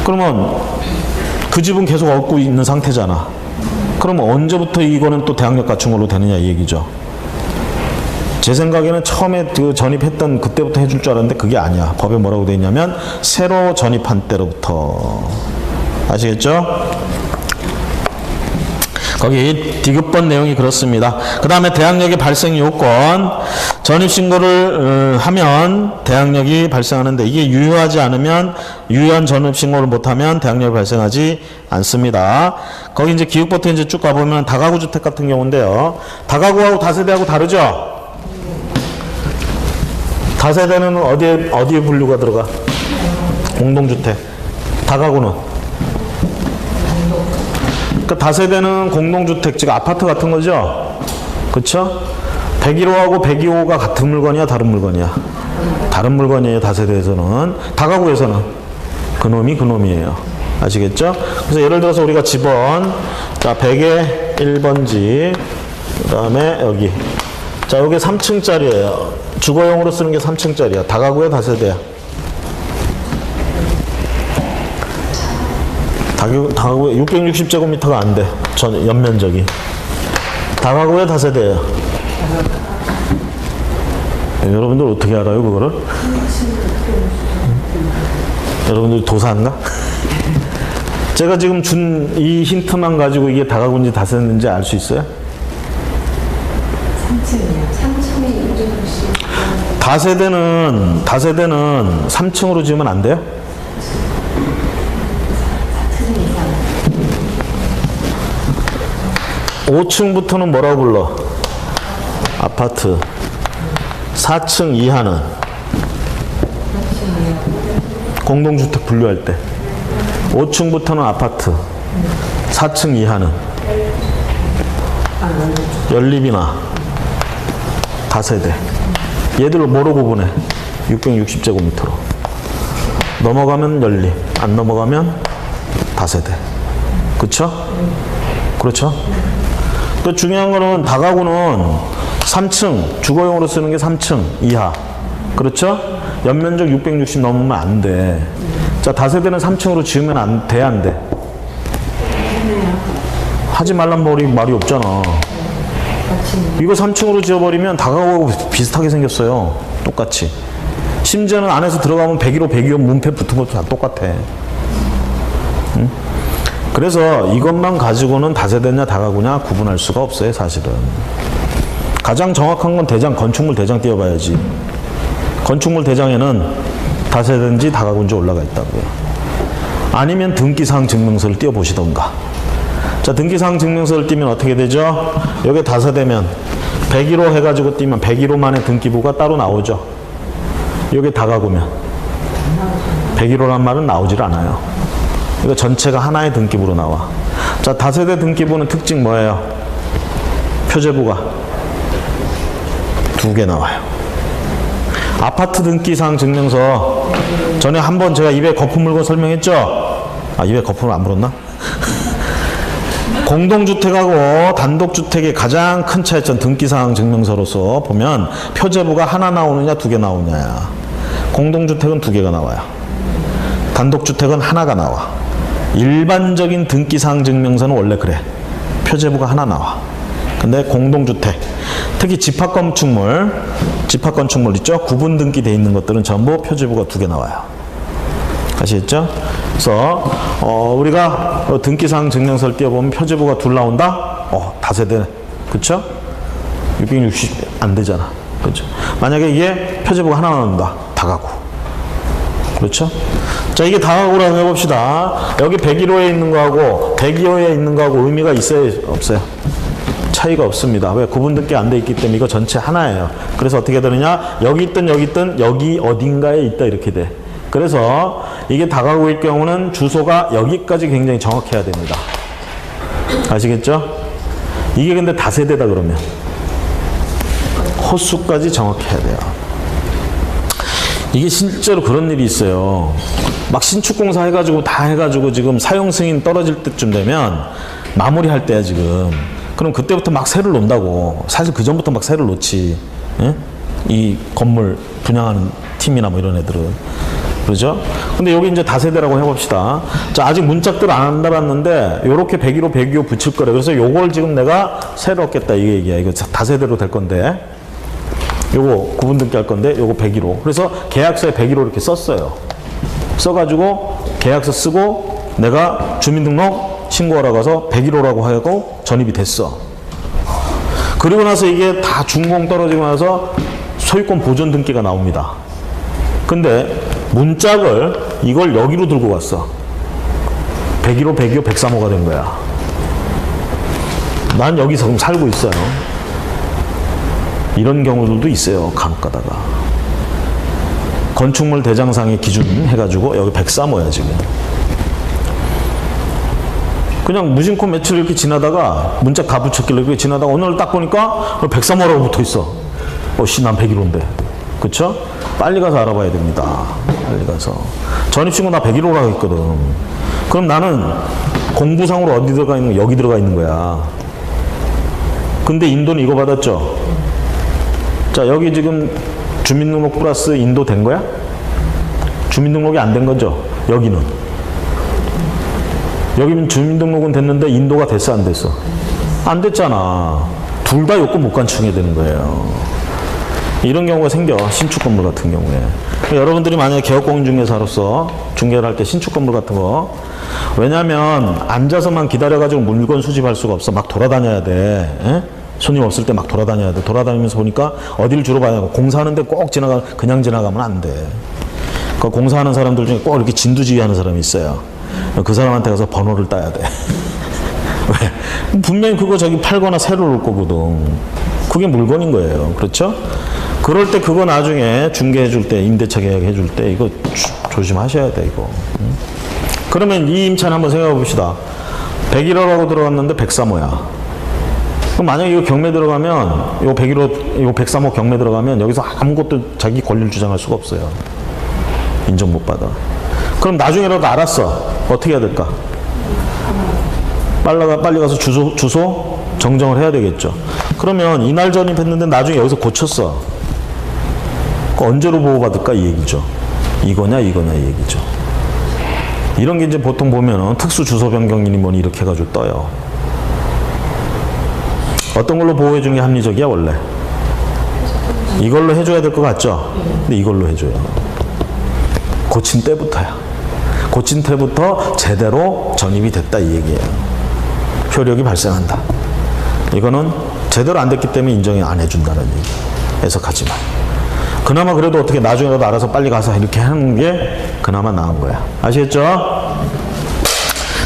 그러면 그 집은 계속 얻고 있는 상태잖아. 그러면 언제부터 이거는 또 대항력 갖춘 걸로 되느냐 이 얘기죠. 제 생각에는 처음에 그 전입했던 그때부터 해줄 줄 알았는데 그게 아니야. 법에 뭐라고 되어 있냐면 새로 전입한 때로부터. 아시겠죠? 거기 디귿번 내용이 그렇습니다. 그 다음에 대항력의 발생 요건. 전입신고를 하면 대항력이 발생하는데 이게 유효하지 않으면 유효한 전입신고를 못하면 대항력이 발생하지 않습니다. 거기 이제 기억부터 이제 쭉 가보면 다가구 주택 같은 경우인데요. 다가구하고 다세대하고 다르죠? 다세대는 어디에 분류가 들어가? 공동주택. 다가구는? 그러니까 다세대는 공동주택, 즉 아파트 같은 거죠? 그쵸? 101호하고 102호가 같은 물건이야, 다른 물건이야? 다른 물건이에요, 다세대에서는. 다가구에서는 그놈이에요. 아시겠죠? 그래서 예를 들어서 우리가 집원, 자, 100에 1번지, 그 다음에 여기. 자, 여기 3층짜리예요. 주거용으로 쓰는 게 3층짜리야. 다가구야, 다세대야? 다가구 660제곱미터가 안 돼. 전 연면적이. 다가구야, 다세대예요? 여러분들 어떻게 알아요, 그거를? 여러분들 도사인가? 제가 지금 준 이 힌트만 가지고 이게 다가구인지 다세대인지 알 수 있어요? 3층이요. 3층에 660. 다세대는 3층으로 지으면 안 돼요? 4층 이상. 5층부터는 뭐라고 불러? 아파트. 4층 이하는? 공동주택 분류할 때. 5층부터는 아파트. 4층 이하는? 연립이나 다세대. 얘들을 뭐로 구분해? 660제곱미터로. 넘어가면 연립, 안 넘어가면 다세대. 그쵸? 그렇죠? 또 중요한 거는 다가구는 3층, 주거용으로 쓰는 게 3층 이하. 그렇죠? 연면적 660 넘으면 안 돼. 자, 다세대는 3층으로 지으면 안 돼, 안 돼? 하지 말란 말이 없잖아. 이거 3층으로 지어버리면 다가구하고 비슷하게 생겼어요. 똑같이. 심지어는 안에서 들어가면 101호, 102호 문패 붙은 것도 다 똑같아. 응? 그래서 이것만 가지고는 다세대냐 다가구냐 구분할 수가 없어요, 사실은. 가장 정확한 건 대장, 건축물 대장 띄워봐야지. 건축물 대장에는 다세대인지 다가구인지 올라가 있다고요. 아니면 등기사항 증명서를 띄워보시던가. 자, 등기사항 증명서를 띄면 어떻게 되죠? 여기 다세대면 101호 해가지고 띄면 101호만의 등기부가 따로 나오죠. 여기 다가구면 101호란 말은 나오질 않아요. 이거 전체가 하나의 등기부로 나와. 자, 다세대 등기부는 특징 뭐예요? 표제부가 2개 나와요. 아파트 등기사항 증명서 전에 한번 제가 입에 거품 물고 설명했죠? 아, 입에 거품을 안 물었나? 공동주택하고 단독주택의 가장 큰 차이점 등기사항 증명서로서 보면 표제부가 하나 나오느냐 2개 나오느냐. 공동주택은 2개가 나와요. 단독주택은 하나가 나와. 일반적인 등기사항 증명서는 원래 그래. 표제부가 하나 나와. 근데 공동주택, 특히 집합건축물 있죠? 구분 등기되어 있는 것들은 전부 표제부가 2개 나와요. 아시겠죠? 그래서 우리가 등기사항 증명서를 띄워보면 표제부가 2 나온다? 다세대. 그쵸? 660 안 되잖아. 그렇죠? 만약에 이게 표제부가 하나 나온다. 다가구. 그렇죠? 자, 이게 다가구라고 해봅시다. 여기 101호에 있는 거하고 102호에 있는 거하고 의미가 있어요? 없어요? 차이가 없습니다. 왜? 구분 등기 안 돼 있기 때문에 이거 전체 하나예요. 그래서 어떻게 되느냐? 여기 있든 여기 어딘가에 있다 이렇게 돼. 그래서 이게 다가구일 경우는 주소가 여기까지 굉장히 정확해야 됩니다. 아시겠죠? 이게 근데 다세대다 그러면 호수까지 정확해야 돼요. 이게 실제로 그런 일이 있어요. 막 신축공사 해가지고 다 해가지고 지금 사용 승인 떨어질 때쯤 되면 마무리할 때야 지금. 그럼 그때부터 막 새를 놓는다고. 사실 그 전부터 막 새를 놓지. 예? 이 건물 분양하는 팀이나 뭐 이런 애들은. 그러죠? 근데 여기 이제 다세대라고 해봅시다. 자, 아직 문짝들 안 달았는데 요렇게 101호, 102호 붙일 거래. 그래서 요걸 지금 내가 새로 얻겠다 이게 얘기야. 이거 다세대로 될 건데. 요거 구분 등기 할 건데 요거 101호. 그래서 계약서에 101호 이렇게 썼어요. 써가지고 계약서 쓰고 내가 주민등록 신고하러 가서 101호라고 하고 전입이 됐어. 그리고 나서 이게 다 준공 떨어지고 나서 소유권 보존 등기가 나옵니다. 근데 문짝을 이걸 여기로 들고 갔어. 101호, 102호, 103호가 된 거야. 난 여기서 지금 살고 있어요. 이런 경우들도 있어요. 간혹 가다가. 건축물 대장상의 기준 해가지고 여기 103호야 지금. 그냥 무심코 며칠 이렇게 지나다가 문짝 다 붙였길래 이렇게 지나다가 오늘 딱 보니까 103호라고 붙어있어. 난 101호인데. 그쵸? 빨리 가서 알아봐야 됩니다. 빨리 가서. 전입신고 나 101호라고 했거든. 그럼 나는 공부상으로 어디 들어가 있는 거야? 여기 들어가 있는 거야. 근데 인도는 이거 받았죠? 자, 여기 지금 주민등록 플러스 인도 된 거야? 주민등록이 안 된 거죠? 여기는. 여기는 주민등록은 됐는데 인도가 됐어, 안 됐어? 안 됐잖아. 둘 다 요건 못 간충해야 되는 거예요. 이런 경우가 생겨. 신축 건물 같은 경우에. 그러니까 여러분들이 만약에 개업공인중개사로서 중개를 할 때 신축 건물 같은 거, 왜냐면 앉아서만 기다려가지고 물건 수집할 수가 없어. 막 돌아다녀야 돼. 에? 손님 없을 때 막 돌아다녀야 돼. 돌아다니면서 보니까 어디를 주로 봐야 하고, 공사하는데 꼭 그냥 지나가면 안 돼. 그 공사하는 사람들 중에 꼭 이렇게 진두지휘하는 사람이 있어요. 그 사람한테 가서 번호를 따야 돼. 왜? 분명히 그거 저기 팔거나 새로 올 거거든. 그게 물건인 거예요. 그렇죠? 그럴 때 그거 나중에 중개해 줄 때, 임대차 계약해 줄 때 이거 조심하셔야 돼, 이거. 그러면 이 임차는 한번 생각해 봅시다. 101호라고 들어갔는데 103호야. 그럼 만약에 이거 경매 들어가면, 요 101호, 요 103호 경매 들어가면 여기서 아무것도 자기 권리를 주장할 수가 없어요. 인정 못 받아. 그럼 나중에라도 알았어. 어떻게 해야 될까? 빨리 가서 주소 정정을 해야 되겠죠. 그러면 이날 전입했는데 나중에 여기서 고쳤어. 언제로 보호받을까? 이 얘기죠. 이거냐 이 얘기죠. 이런 게 이제 보통 보면은 특수 주소 변경이니 뭐니 이렇게 해가지고 떠요. 어떤 걸로 보호해 주는 게 합리적이야, 원래? 이걸로 해줘야 될 것 같죠? 근데 이걸로 해줘요. 고친 때부터야. 고친 때부터 제대로 전입이 됐다, 이 얘기예요. 효력이 발생한다. 이거는 제대로 안 됐기 때문에 인정이 안 해준다는 얘기. 해석하지 마. 그나마 그래도 어떻게 나중에라도 알아서 빨리 가서 이렇게 하는 게 그나마 나은 거야. 아시겠죠?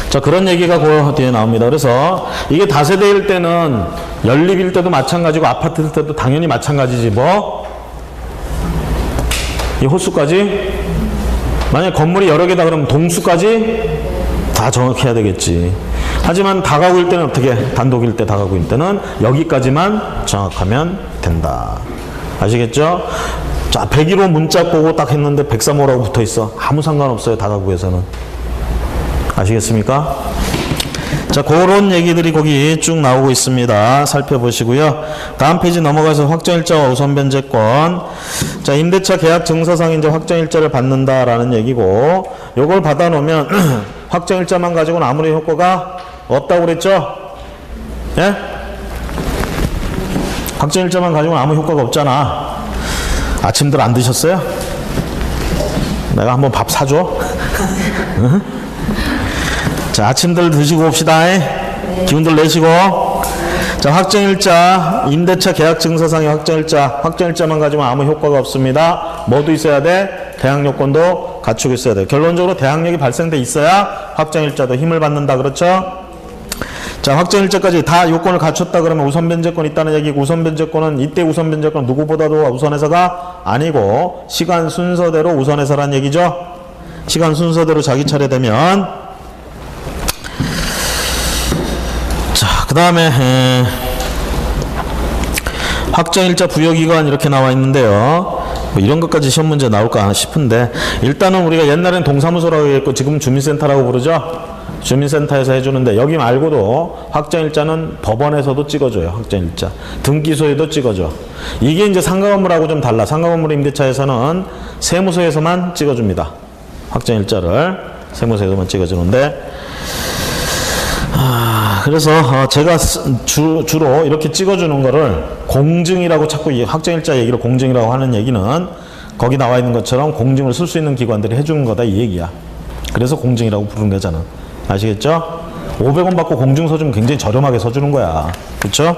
자, 그런 얘기가 그 뒤에 나옵니다. 그래서 이게 다세대일 때는 연립일 때도 마찬가지고 아파트일 때도 당연히 마찬가지지. 뭐? 이 호수까지? 만약 건물이 여러 개다 그러면 동수까지 다 정확히 해야 되겠지. 하지만 다가구일 때는 어떻게? 단독일 때 다가구일 때는 여기까지만 정확하면 된다. 아시겠죠? 자, 101호 문자 보고 딱 했는데 103호라고 붙어 있어. 아무 상관없어요, 다가구에서는. 아시겠습니까? 자, 그런 얘기들이 거기 쭉 나오고 있습니다. 살펴보시고요. 다음 페이지 넘어가서 확정일자와 우선변제권. 자, 임대차 계약 증서상 이제 확정일자를 받는다라는 얘기고, 요걸 받아놓으면 확정일자만 가지고는 아무리 효과가 없다고 그랬죠? 예? 확정일자만 가지고는 아무 효과가 없잖아. 아침들 안 드셨어요? 내가 한번 밥 사줘? 응? 자, 아침들 드시고 옵시다. 기운들 내시고. 자, 확정일자, 임대차 계약증서상의 확정일자만 가지면 아무 효과가 없습니다. 뭐도 있어야 돼? 대항력권도 갖추고 있어야 돼. 결론적으로 대항력이 발생돼 있어야 확정일자도 힘을 받는다. 그렇죠? 자, 확정일자까지 다 요건을 갖췄다 그러면 우선변제권 있다는 얘기고, 우선변제권은 이때 우선변제권은 누구보다도 우선해서가 아니고 시간 순서대로 우선해서란 얘기죠. 시간 순서대로 자기 차례 되면. 자, 그 다음에 확정일자 부여기간 이렇게 나와 있는데요. 뭐 이런 것까지 시험 문제 나올까 싶은데, 일단은 우리가 옛날엔 동사무소라고 했고 지금 주민센터라고 부르죠. 주민센터에서 해주는데, 여기 말고도 확정일자는 법원에서도 찍어줘요. 확정일자 등기소에도 찍어줘. 이게 이제 상가건물하고 좀 달라. 상가건물 임대차에서는 세무소에서만 찍어줍니다. 확정일자를 세무소에서만 찍어주는데, 그래서 제가 주로 이렇게 찍어주는 거를 공증이라고 자꾸 이 확정일자 얘기를 공증이라고 하는 얘기는 거기 나와 있는 것처럼 공증을 쓸 수 있는 기관들이 해주는 거다, 이 얘기야. 그래서 공증이라고 부르는 거잖아. 아시겠죠? 500원 받고 공증 서주면 굉장히 저렴하게 서주는 거야. 그렇죠?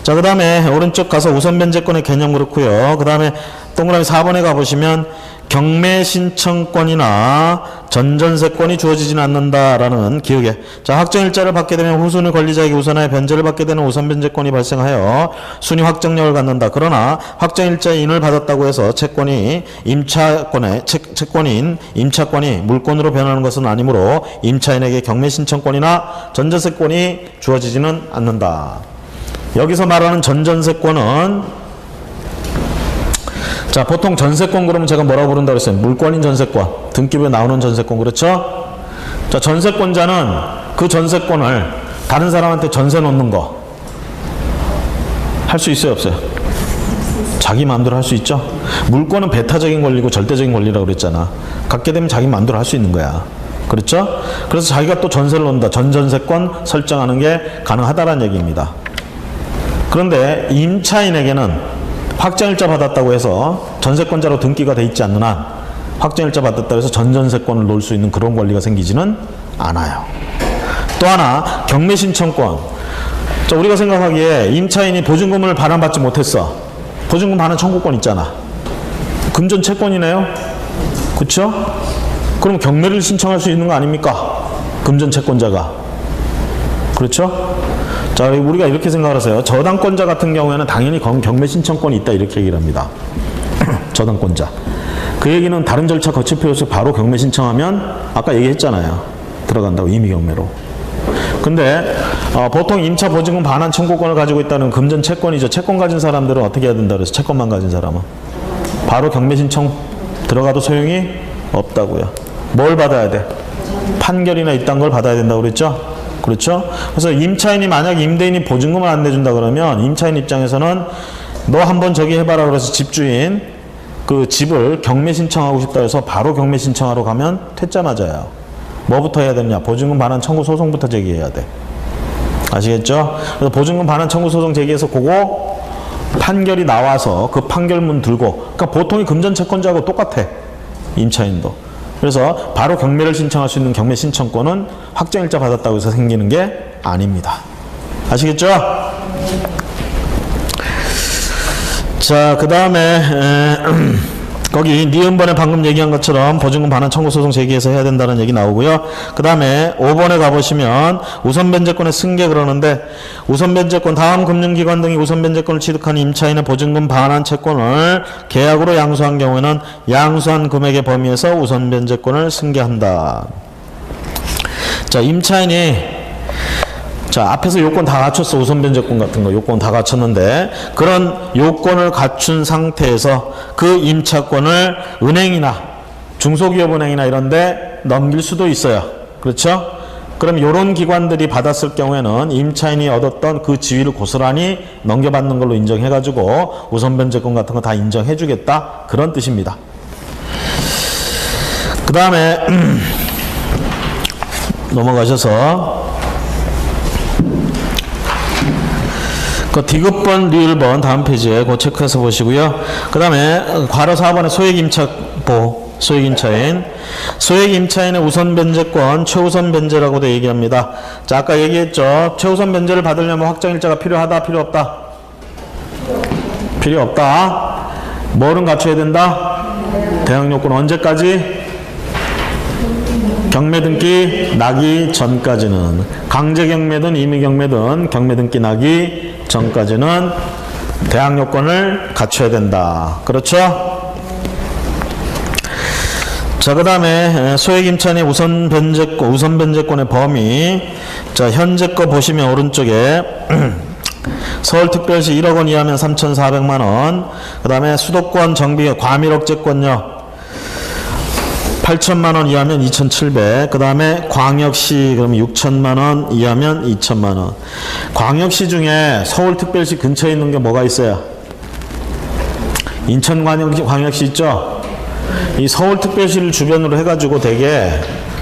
자, 그 다음에 오른쪽 가서 우선변제권의 개념 그렇고요. 그 다음에 동그라미 4번에 가보시면 경매 신청권이나 전전세권이 주어지진 않는다라는 기억에, 자, 확정일자를 받게 되면 후순위 권리자에게 우선하여 변제를 받게 되는 우선변제권이 발생하여 순위 확정력을 갖는다. 그러나 확정일자의 인을 받았다고 해서 채권이 채권인 임차권이 물권으로 변하는 것은 아니므로 임차인에게 경매 신청권이나 전전세권이 주어지지는 않는다. 여기서 말하는 전전세권은 자, 보통 전세권 그러면 제가 뭐라고 부른다고 했어요? 물권인 전세권. 등기부에 나오는 전세권, 그렇죠? 자, 전세권자는 그 전세권을 다른 사람한테 전세 놓는 거 할 수 있어요, 없어요? 자기 마음대로 할 수 있죠? 물권은 배타적인 권리고 절대적인 권리라고 그랬잖아. 갖게 되면 자기 마음대로 할 수 있는 거야. 그렇죠? 그래서 자기가 또 전세를 놓는다. 전전세권 설정하는 게 가능하다는 얘기입니다. 그런데 임차인에게는 확정일자 받았다고 해서 전세권자로 등기가 돼 있지 않는 한 확정일자 받았다고 해서 전전세권을 놓을 수 있는 그런 권리가 생기지는 않아요. 또 하나, 경매신청권. 자, 우리가 생각하기에 임차인이 보증금을 반환받지 못했어. 보증금 반환 청구권 있잖아. 금전채권이네요. 그렇죠? 그럼 경매를 신청할 수 있는 거 아닙니까? 금전채권자가. 그렇죠? 자, 우리가 이렇게 생각을 하세요. 저당권자 같은 경우에는 당연히 경매 신청권이 있다 이렇게 얘기를 합니다. 저당권자. 그 얘기는 다른 절차 거칠 필요 없이 바로 경매 신청하면 아까 얘기했잖아요. 들어간다고 이미 경매로. 근데 보통 임차 보증금 반환 청구권을 가지고 있다는 금전 채권이죠. 채권 가진 사람들은 어떻게 해야 된다 그래서 채권만 가진 사람은 바로 경매 신청 들어가도 소용이 없다고요. 뭘 받아야 돼? 판결이나 이딴 걸 받아야 된다고 그랬죠? 그렇죠? 그래서 임차인이 만약 임대인이 보증금을 안 내준다 그러면 임차인 입장에서는 너 한번 저기 해봐라 그래서 집주인 그 집을 경매 신청하고 싶다 해서 바로 경매 신청하러 가면 퇴짜 맞아요. 뭐부터 해야 되느냐? 보증금 반환 청구 소송부터 제기해야 돼. 아시겠죠? 그래서 보증금 반환 청구 소송 제기해서 그거 판결이 나와서 그 판결문 들고, 그러니까 보통이 금전채권자하고 똑같아. 임차인도. 그래서 바로 경매를 신청할 수 있는 경매 신청권은 확정일자 받았다고 해서 생기는 게 아닙니다. 아시겠죠? 자, 그 다음에 거기 니은번에 방금 얘기한 것처럼 보증금 반환 청구 소송 제기해서 해야 된다는 얘기 나오고요. 그 다음에 5번에 가보시면 우선변제권의 승계 그러는데, 우선변제권 다음 금융기관 등이 우선변제권을 취득한 임차인의 보증금 반환 채권을 계약으로 양수한 경우에는 양수한 금액의 범위에서 우선변제권을 승계한다. 자, 임차인이 자, 앞에서 요건 다 갖췄어. 우선변제권 같은 거 요건 다 갖췄는데, 그런 요건을 갖춘 상태에서 그 임차권을 은행이나 중소기업은행이나 이런 데 넘길 수도 있어요. 그렇죠? 그럼 요런 기관들이 받았을 경우에는 임차인이 얻었던 그 지위를 고스란히 넘겨받는 걸로 인정해가지고 우선변제권 같은 거 다 인정해주겠다. 그런 뜻입니다. 그 다음에 넘어가셔서 그 디귿번, 리을번 다음 페이지에 그 체크해서 보시고요. 그 다음에 괄호 4번에 소액임차보, 소액임차인. 소액임차인의 우선변제권, 최우선변제라고도 얘기합니다. 자, 아까 얘기했죠. 최우선변제를 받으려면 확정일자가 필요하다, 필요 없다? 필요 없다. 뭐는 갖춰야 된다? 대항요건 언제까지? 경매등기 나기 전까지는. 강제경매든 임의경매든 경매등기 나기 전까지는 대항요건을 갖춰야 된다. 그렇죠? 자, 그 다음에 소액임차인의 우선변제권의 범위. 자, 현재 거 보시면 오른쪽에 서울특별시 1억 원 이하면 3,400만 원. 그 다음에 수도권 정비 과밀억제권요 8천만 원 이하면 2,700. 그 다음에 광역시 그럼 6천만 원 이하면 2천만 원. 광역시 중에 서울특별시 근처에 있는 게 뭐가 있어요? 인천광역시 있죠? 이 서울특별시를 주변으로 해가지고 되게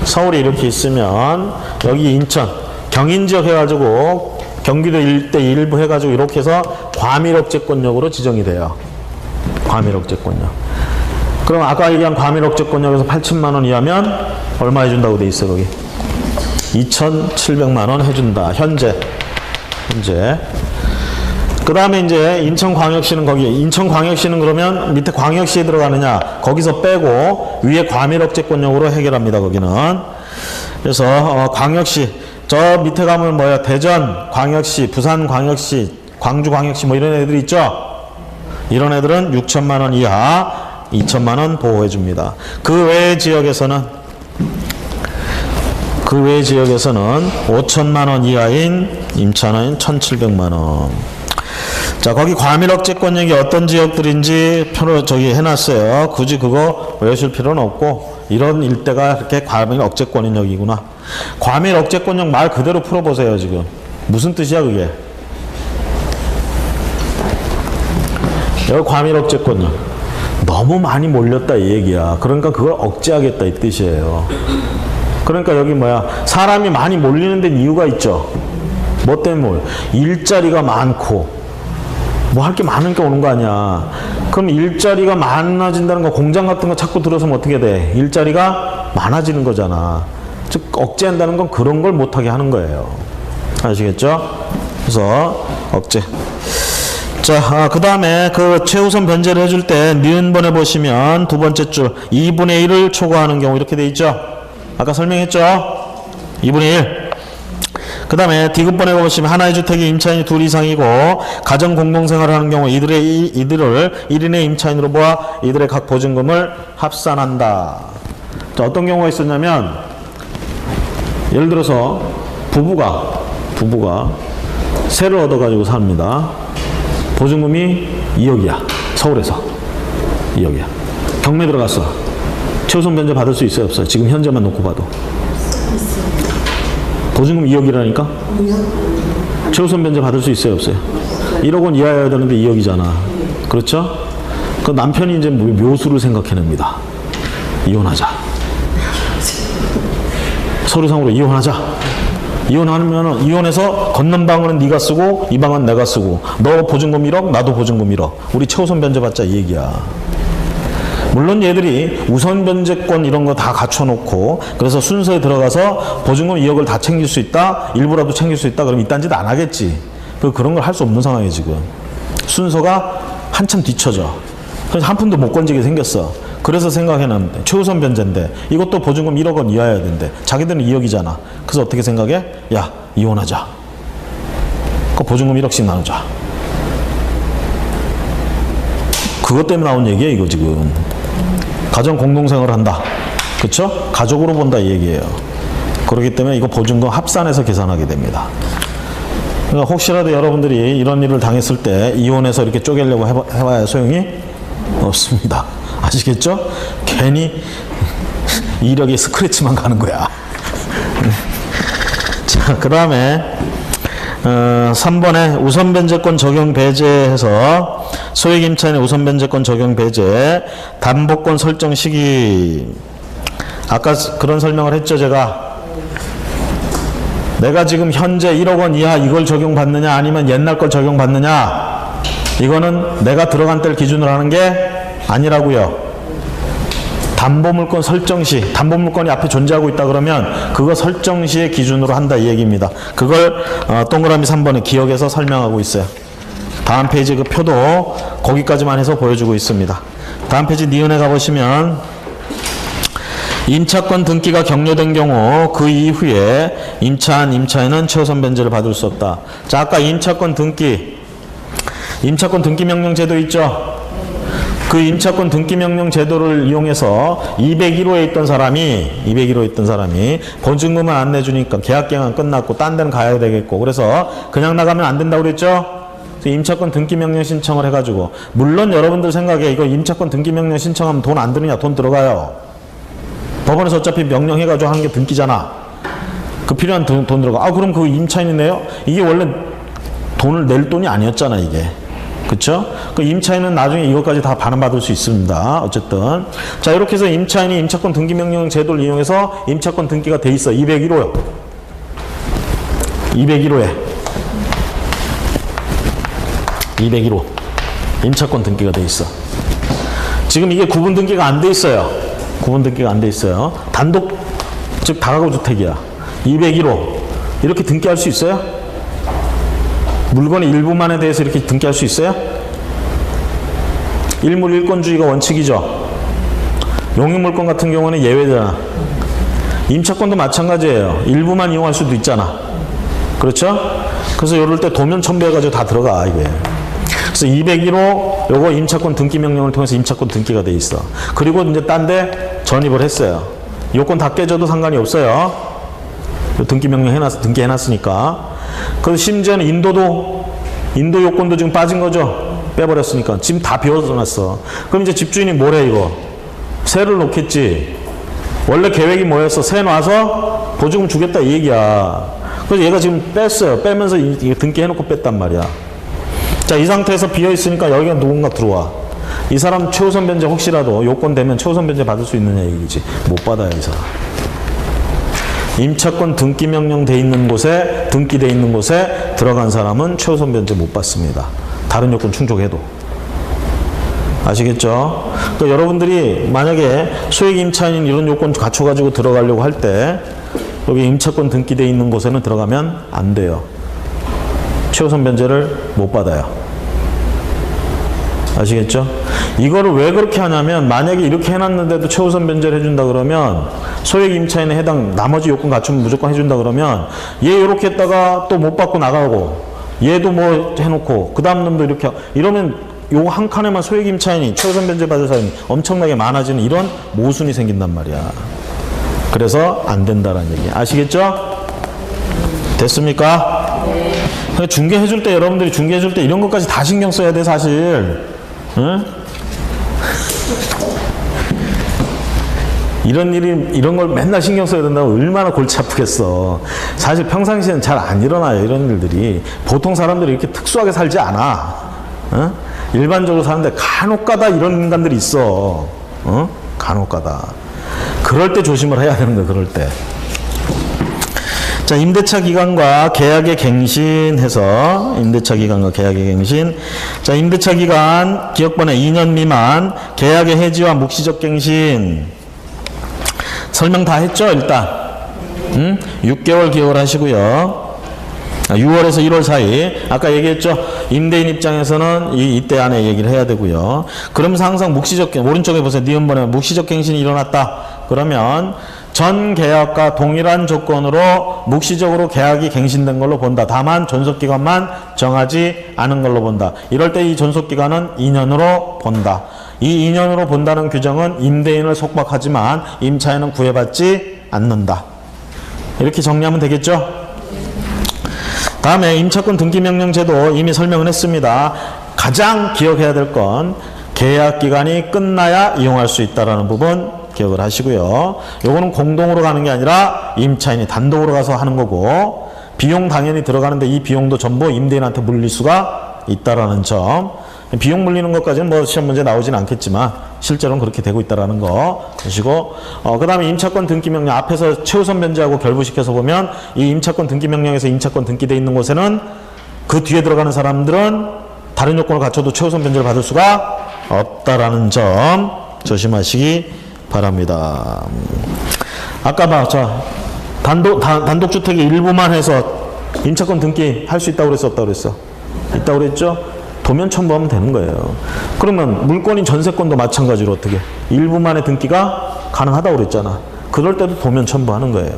서울이 이렇게 있으면 여기 인천 경인지역 해가지고 경기도 일대 일부 해가지고 이렇게 해서 과밀억제권역으로 지정이 돼요. 과밀억제권역. 그럼 아까 얘기한 과밀억제권역에서 8천만 원 이하면 얼마 해준다고 돼 있어 거기? 2,700만 원 해준다. 현재. 그 다음에 이제 인천광역시는 거기, 인천광역시는 그러면 밑에 광역시에 들어가느냐? 거기서 빼고 위에 과밀억제권역으로 해결합니다. 거기는. 그래서 광역시 저 밑에 가면 뭐야? 대전광역시, 부산광역시, 광주광역시 뭐 이런 애들 있죠? 이런 애들은 6천만 원 이하 2천만 원 보호해 줍니다. 그 외의 지역에서는 5천만 원 이하인 임차는 1,700만 원. 자, 거기 과밀억제권역이 어떤 지역들인지 표로 저기 해놨어요. 굳이 그거 외우실 필요는 없고, 이런 일대가 이렇게 과밀억제권역이구나. 과밀억제권역 말 그대로 풀어보세요, 지금. 무슨 뜻이야, 그게? 여기 과밀억제권역. 너무 많이 몰렸다, 이 얘기야. 그러니까 그걸 억제하겠다, 이 뜻이에요. 그러니까 여기 뭐야? 사람이 많이 몰리는 데는 이유가 있죠. 뭐 때문에? 일자리가 많고, 뭐 할 게 많으니까 오는 거 아니야. 그럼 일자리가 많아진다는 거, 공장 같은 거 자꾸 들어서면 어떻게 돼? 일자리가 많아지는 거잖아. 즉 억제한다는 건 그런 걸 못하게 하는 거예요. 아시겠죠? 그래서 억제. 자, 그 다음에 그 최우선 변제를 해줄 때 니은번에 보시면 두 번째 줄 2분의 1을 초과하는 경우 이렇게 돼 있죠? 아까 설명했죠? 2분의 1. 그 다음에 D급번에 보시면 하나의 주택에 임차인이 둘 이상이고 가정 공동생활을 하는 경우 이들을 1인의 임차인으로 보아 이들의 각 보증금을 합산한다. 자, 어떤 경우가 있었냐면 예를 들어서 부부가 세를 얻어가지고 삽니다. 보증금이 2억이야. 서울에서 2억이야. 경매 들어갔어. 최우선 변제 받을 수 있어요, 없어요? 지금 현재만 놓고 봐도. 보증금 2억이라니까? 최우선 변제 받을 수 있어요, 없어요? 1억 원 이하여야 되는데 2억이잖아. 그렇죠? 그 남편이 이제 묘수를 생각해냅니다. 이혼하자. 서류상으로 이혼하자. 이혼해서 건넌 방은 네가 쓰고 이 방은 내가 쓰고 너 보증금 1억 나도 보증금 1억 우리 최우선 변제 받자, 이 얘기야. 물론 얘들이 우선 변제권 이런 거 다 갖춰놓고 그래서 순서에 들어가서 보증금 2억을 다 챙길 수 있다, 일부라도 챙길 수 있다, 그럼 이딴 짓 안 하겠지. 그런 걸 할 수 없는 상황이에요, 지금. 순서가 한참 뒤쳐져. 그래서 한 푼도 못 건지게 생겼어. 그래서 생각해놨는데 최우선 변제인데 이것도 보증금 1억 원 이하여야 된대. 자기들은 2억이잖아. 그래서 어떻게 생각해? 야, 이혼하자. 그 보증금 1억씩 나누자. 그것 때문에 나온 얘기예요, 이거 지금. 가정 공동생활을 한다. 그쵸? 가족으로 본다, 이 얘기예요. 그렇기 때문에 이거 보증금 합산해서 계산하게 됩니다. 그러니까 혹시라도 여러분들이 이런 일을 당했을 때 이혼해서 이렇게 쪼개려고 해봐야 소용이 없습니다. 아시겠죠? 괜히 이력에 스크래치만 가는 거야. 자, 그 다음에 3번에 우선 변제권 적용 배제해서 소액 임차인의 우선 변제권 적용 배제, 담보권 설정 시기. 아까 그런 설명을 했죠, 제가. 내가 지금 현재 1억 원 이하 이걸 적용받느냐 아니면 옛날 걸 적용받느냐, 이거는 내가 들어간 때를 기준으로 하는 게 아니라고요. 담보물권 설정 시, 담보물권이 앞에 존재하고 있다 그러면 그거 설정 시의 기준으로 한다, 이 얘기입니다. 그걸 동그라미 3번에 기억해서 설명하고 있어요. 다음 페이지 그 표도 거기까지만 해서 보여주고 있습니다. 다음 페이지 니은에 가보시면 임차권 등기가 격려된 경우 그 이후에 임차인은 최우선 변제를 받을 수 없다. 자, 아까 임차권 등기 명령 제도 있죠? 그 임차권 등기 명령 제도를 이용해서 201호에 있던 사람이 보증금을 안 내주니까 계약기간 끝났고 딴 데는 가야 되겠고 그래서 그냥 나가면 안 된다고 그랬죠? 임차권 등기 명령 신청을 해가지고, 물론 여러분들 생각에 이거 임차권 등기 명령 신청하면 돈 안 드느냐? 돈 들어가요. 법원에서 어차피 명령해가지고 하는 게 등기잖아. 그 필요한 돈 들어가. 그럼 그 임차인이 내요? 이게 원래 돈을 낼 돈이 아니었잖아, 이게. 그쵸? 그 임차인은 나중에 이것까지 다 반환받을 수 있습니다. 어쨌든. 자, 이렇게 해서 임차인이 임차권 등기 명령 제도를 이용해서 임차권 등기가 돼 있어. 201호요. 201호. 임차권 등기가 돼 있어. 지금 이게 구분 등기가 안 돼 있어요. 단독, 즉 다가구 주택이야. 201호. 이렇게 등기할 수 있어요? 물건의 일부만에 대해서 이렇게 등기할 수 있어요? 일물일권주의가 원칙이죠. 용익물권 같은 경우는 예외잖아. 임차권도 마찬가지예요. 일부만 이용할 수도 있잖아. 그렇죠? 그래서 이럴 때 도면 첨부해가지고 다 들어가, 이게. 그래서 201호 요거 임차권 등기 명령을 통해서 임차권 등기가 돼 있어. 그리고 이제 딴 데 전입을 했어요. 요건 다 깨져도 상관이 없어요. 등기 명령 등기해놨으니까. 그래서 심지어는 인도도 인도 요건도 지금 빠진 거죠? 빼버렸으니까. 지금 다 비워놨어. 그럼 이제 집주인이 뭐래, 이거? 세를 놓겠지. 원래 계획이 뭐였어? 세 놔서 보조금 주겠다, 이 얘기야. 그래서 얘가 지금 뺐어요. 빼면서 이거 등기해놓고 뺐단 말이야. 자, 이 상태에서 비어있으니까 여기가 누군가 들어와. 이 사람 최우선 변제 혹시라도 요건 되면 최우선 변제 받을 수 있느냐 얘기지. 못 받아요, 이 사람. 임차권 등기 명령 돼 있는 곳에, 등기돼 있는 곳에 들어간 사람은 최우선 변제 못 받습니다. 다른 요건 충족해도. 아시겠죠? 그러니까 여러분들이 만약에 소액 임차인 이런 요건 갖춰가지고 들어가려고 할 때 여기 임차권 등기돼 있는 곳에는 들어가면 안 돼요. 최우선 변제를 못 받아요. 아시겠죠? 이거를 왜 그렇게 하냐면 만약에 이렇게 해놨는데도 최우선 변제를 해준다 그러면 소액 임차인에 해당 나머지 요건 갖추면 무조건 해준다 그러면 얘 이렇게 했다가 또 못 받고 나가고 얘도 뭐 해놓고 그 다음 놈도 이렇게 이러면 요 한 칸에만 소액 임차인이 최우선 변제 받을 사람이 엄청나게 많아지는 이런 모순이 생긴단 말이야. 그래서 안 된다라는 얘기. 아시겠죠? 됐습니까? 네. 중개해줄 때 여러분들이 중개해줄 때 이런 것까지 다 신경 써야 돼 사실. 응? 이런 걸 맨날 신경 써야 된다고 얼마나 골치 아프겠어. 사실 평상시에는 잘 안 일어나요, 이런 일들이. 보통 사람들이 이렇게 특수하게 살지 않아. 어? 일반적으로 사는데 간혹가다 이런 인간들이 있어. 어? 간혹가다. 그럴 때 조심을 해야 되는 거야, 그럴 때. 자, 임대차 기간과 계약의 갱신해서, 임대차 기간과 계약의 갱신. 자, 임대차 기간, 기억번호 2년 미만, 계약의 해지와 묵시적 갱신. 설명 다 했죠, 일단. 6개월 기억을 하시고요. 6월에서 1월 사이. 아까 얘기했죠. 임대인 입장에서는 이때 안에 얘기를 해야 되고요. 그러면서 항상 묵시적, 오른쪽에 보세요. 니은번에 묵시적 갱신이 일어났다. 그러면 전 계약과 동일한 조건으로 묵시적으로 계약이 갱신된 걸로 본다. 다만 존속기간만 정하지 않은 걸로 본다. 이럴 때 이 존속기간은 2년으로 본다. 이 2년으로 본다는 규정은 임대인을 속박하지만 임차인은 구애받지 않는다. 이렇게 정리하면 되겠죠? 다음에 임차권 등기명령제도 이미 설명을 했습니다. 가장 기억해야 될 건 계약기간이 끝나야 이용할 수 있다는 부분 기억을 하시고요. 요거는 공동으로 가는 게 아니라 임차인이 단독으로 가서 하는 거고 비용 당연히 들어가는데 이 비용도 전부 임대인한테 물릴 수가 있다는 점. 비용 물리는 것까지는 뭐 시험 문제 나오진 않겠지만 실제로는 그렇게 되고 있다는 거 보시고 그 다음에 임차권 등기명령 앞에서 최우선 변제하고 결부시켜서 보면 이 임차권 등기명령에서 임차권 등기되어 있는 곳에는 그 뒤에 들어가는 사람들은 다른 요건을 갖춰도 최우선 변제를 받을 수가 없다라는 점 조심하시기 바랍니다. 아까 단독주택의 일부만 해서 임차권 등기 할 수 있다고 그랬어, 없다고 그랬어? 있다고 그랬죠? 도면 첨부하면 되는 거예요. 그러면 물권인 전세권도 마찬가지로 어떻게? 일부만의 등기가 가능하다고 그랬잖아. 그럴 때도 도면 첨부하는 거예요.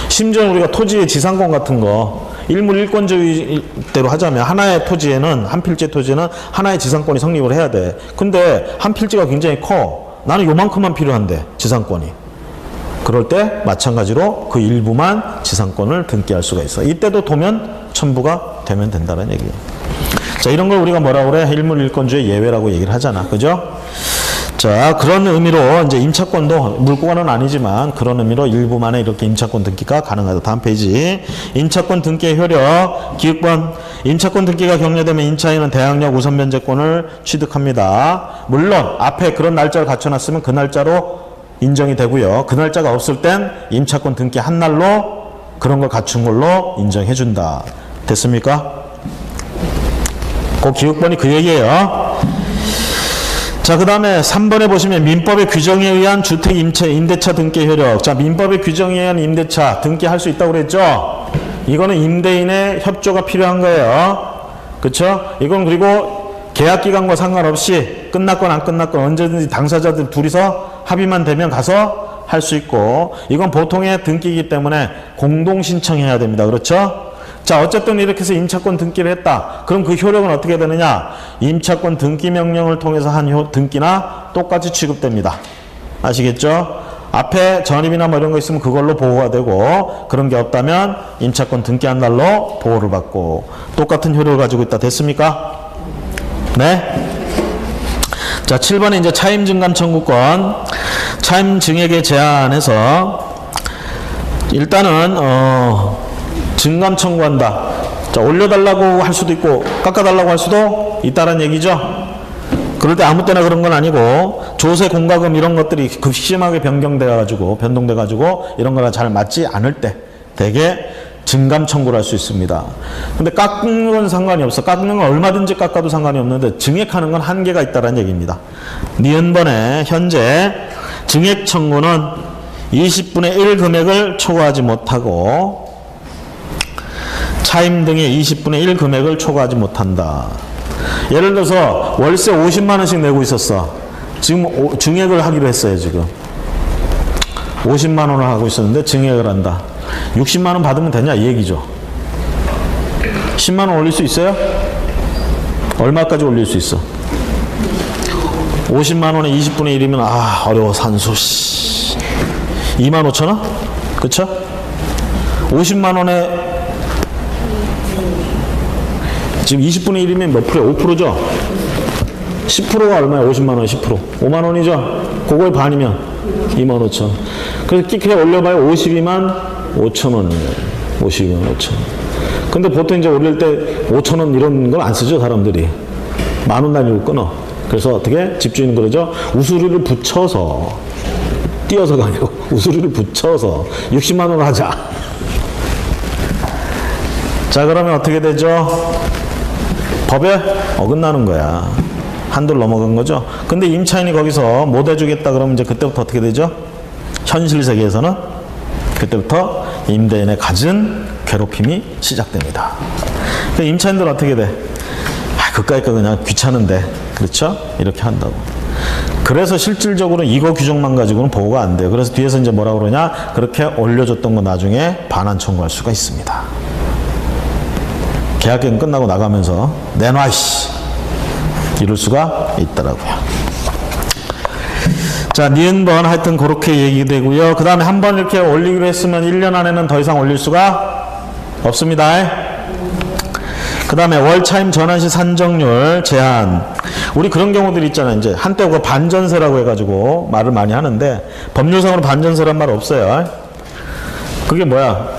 심지어 우리가 토지의 지상권 같은 거 일물 일권주의대로 하자면 하나의 토지에는 한 필지 토지에는 하나의 지상권이 성립을 해야 돼. 근데 한 필지가 굉장히 커. 나는 요만큼만 필요한데 지상권이. 그럴 때 마찬가지로 그 일부만 지상권을 등기할 수가 있어. 이때도 도면 첨부가 되면 된다는 얘기예요. 자, 이런 걸 우리가 뭐라고 그래? 일물 일권주의 예외라고 얘기를 하잖아. 그죠? 자, 그런 의미로 이제 임차권도 물권은 아니지만 그런 의미로 일부만에 이렇게 임차권 등기가 가능하다. 다음 페이지. 임차권 등기의 효력, 기획번. 임차권 등기가 격려되면 임차인은 대항력 우선 변제권을 취득합니다. 물론 앞에 그런 날짜를 갖춰놨으면 그 날짜로 인정이 되고요. 그 날짜가 없을 땐 임차권 등기 한 날로 그런 걸 갖춘 걸로 인정해준다. 됐습니까? 그 기획번이 그 얘기예요. 자, 그 다음에 3번에 보시면 민법의 규정에 의한 주택 임대차 등기 효력. 자, 민법의 규정에 의한 임대차 등기할 수 있다고 그랬죠? 이거는 임대인의 협조가 필요한 거예요. 그쵸? 이건 그리고 계약기간과 상관없이 끝났건 안 끝났건 언제든지 당사자들 둘이서 합의만 되면 가서 할 수 있고 이건 보통의 등기이기 때문에 공동 신청해야 됩니다. 그렇죠? 자, 어쨌든 이렇게 해서 임차권 등기를 했다. 그럼 그 효력은 어떻게 되느냐? 임차권 등기 명령을 통해서 한 등기나 똑같이 취급됩니다. 아시겠죠? 앞에 전입이나 뭐 이런 거 있으면 그걸로 보호가 되고 그런 게 없다면 임차권 등기한 날로 보호를 받고 똑같은 효력을 가지고 있다. 됐습니까? 네. 자, 7번에 이제 차임 증감 청구권. 차임 증액에 제한해서 일단은 증감 청구한다. 자, 올려달라고 할 수도 있고 깎아달라고 할 수도 있다는 얘기죠. 그럴 때 아무 때나 그런 건 아니고 조세 공과금 이런 것들이 급심하게 변경돼가지고 변동돼가지고 이런 거랑 잘 맞지 않을 때 대개 증감 청구를 할 수 있습니다. 근데 깎는 건 상관이 없어. 깎는 건 얼마든지 깎아도 상관이 없는데 증액하는 건 한계가 있다는 얘기입니다. 니은번에 현재 증액 청구는 20분의 1 금액을 초과하지 못하고 차임 등의 20분의 1 금액을 초과하지 못한다. 예를 들어서 월세 50만 원씩 내고 있었어. 지금 증액을 하기로 했어요. 지금 50만 원을 하고 있었는데 증액을 한다. 60만 원 받으면 되냐 이 얘기죠. 10만 원 올릴 수 있어요? 얼마까지 올릴 수 있어? 50만 원에 20분의 1이면 어려워 산수 2만 5천 원? 그쵸? 50만 원에 지금 20분의 1이면 몇 프로야? 5%죠? 10%가 얼마야? 50만 원에 10%. 5만 원이죠? 그거의 반이면 2만 5천. 그래서 끼케 올려봐야 52만 5천 원이에요. 52만 5천 원. 근데 보통 이제 올릴 때 5천 원 이런 걸 안 쓰죠, 사람들이. 만 원 단위로 끊어. 그래서 어떻게? 집주인은 그러죠? 우수리를 붙여서, 띄어서가 아니고, 우수리를 붙여서 60만 원을 하자. 자, 그러면 어떻게 되죠? 법에 어긋나는 거야. 한도를 넘어간 거죠. 근데 임차인이 거기서 못 해주겠다 그러면 이제 그때부터 어떻게 되죠? 현실 세계에서는 그때부터 임대인의 갖은 괴롭힘이 시작됩니다. 그러니까 임차인들은 어떻게 돼? 그까이 거 그냥 귀찮은데. 그렇죠? 이렇게 한다고. 그래서 실질적으로 이거 규정만 가지고는 보호가 안 돼요. 그래서 뒤에서 이제 뭐라 그러냐? 그렇게 올려줬던 거 나중에 반환 청구할 수가 있습니다. 계약기간 끝나고 나가면서 내놔 이씨 이럴 수가 있더라고요. 자, 니은번 하여튼 그렇게 얘기되고요. 그 다음에 한 번 이렇게 올리기로 했으면 1년 안에는 더 이상 올릴 수가 없습니다. 그 다음에 월차임 전환시 산정률 제한. 우리 그런 경우들 있잖아요. 이제 한때 그거 반전세라고 해가지고 말을 많이 하는데 법률상으로 반전세란 말 없어요. 그게 뭐야?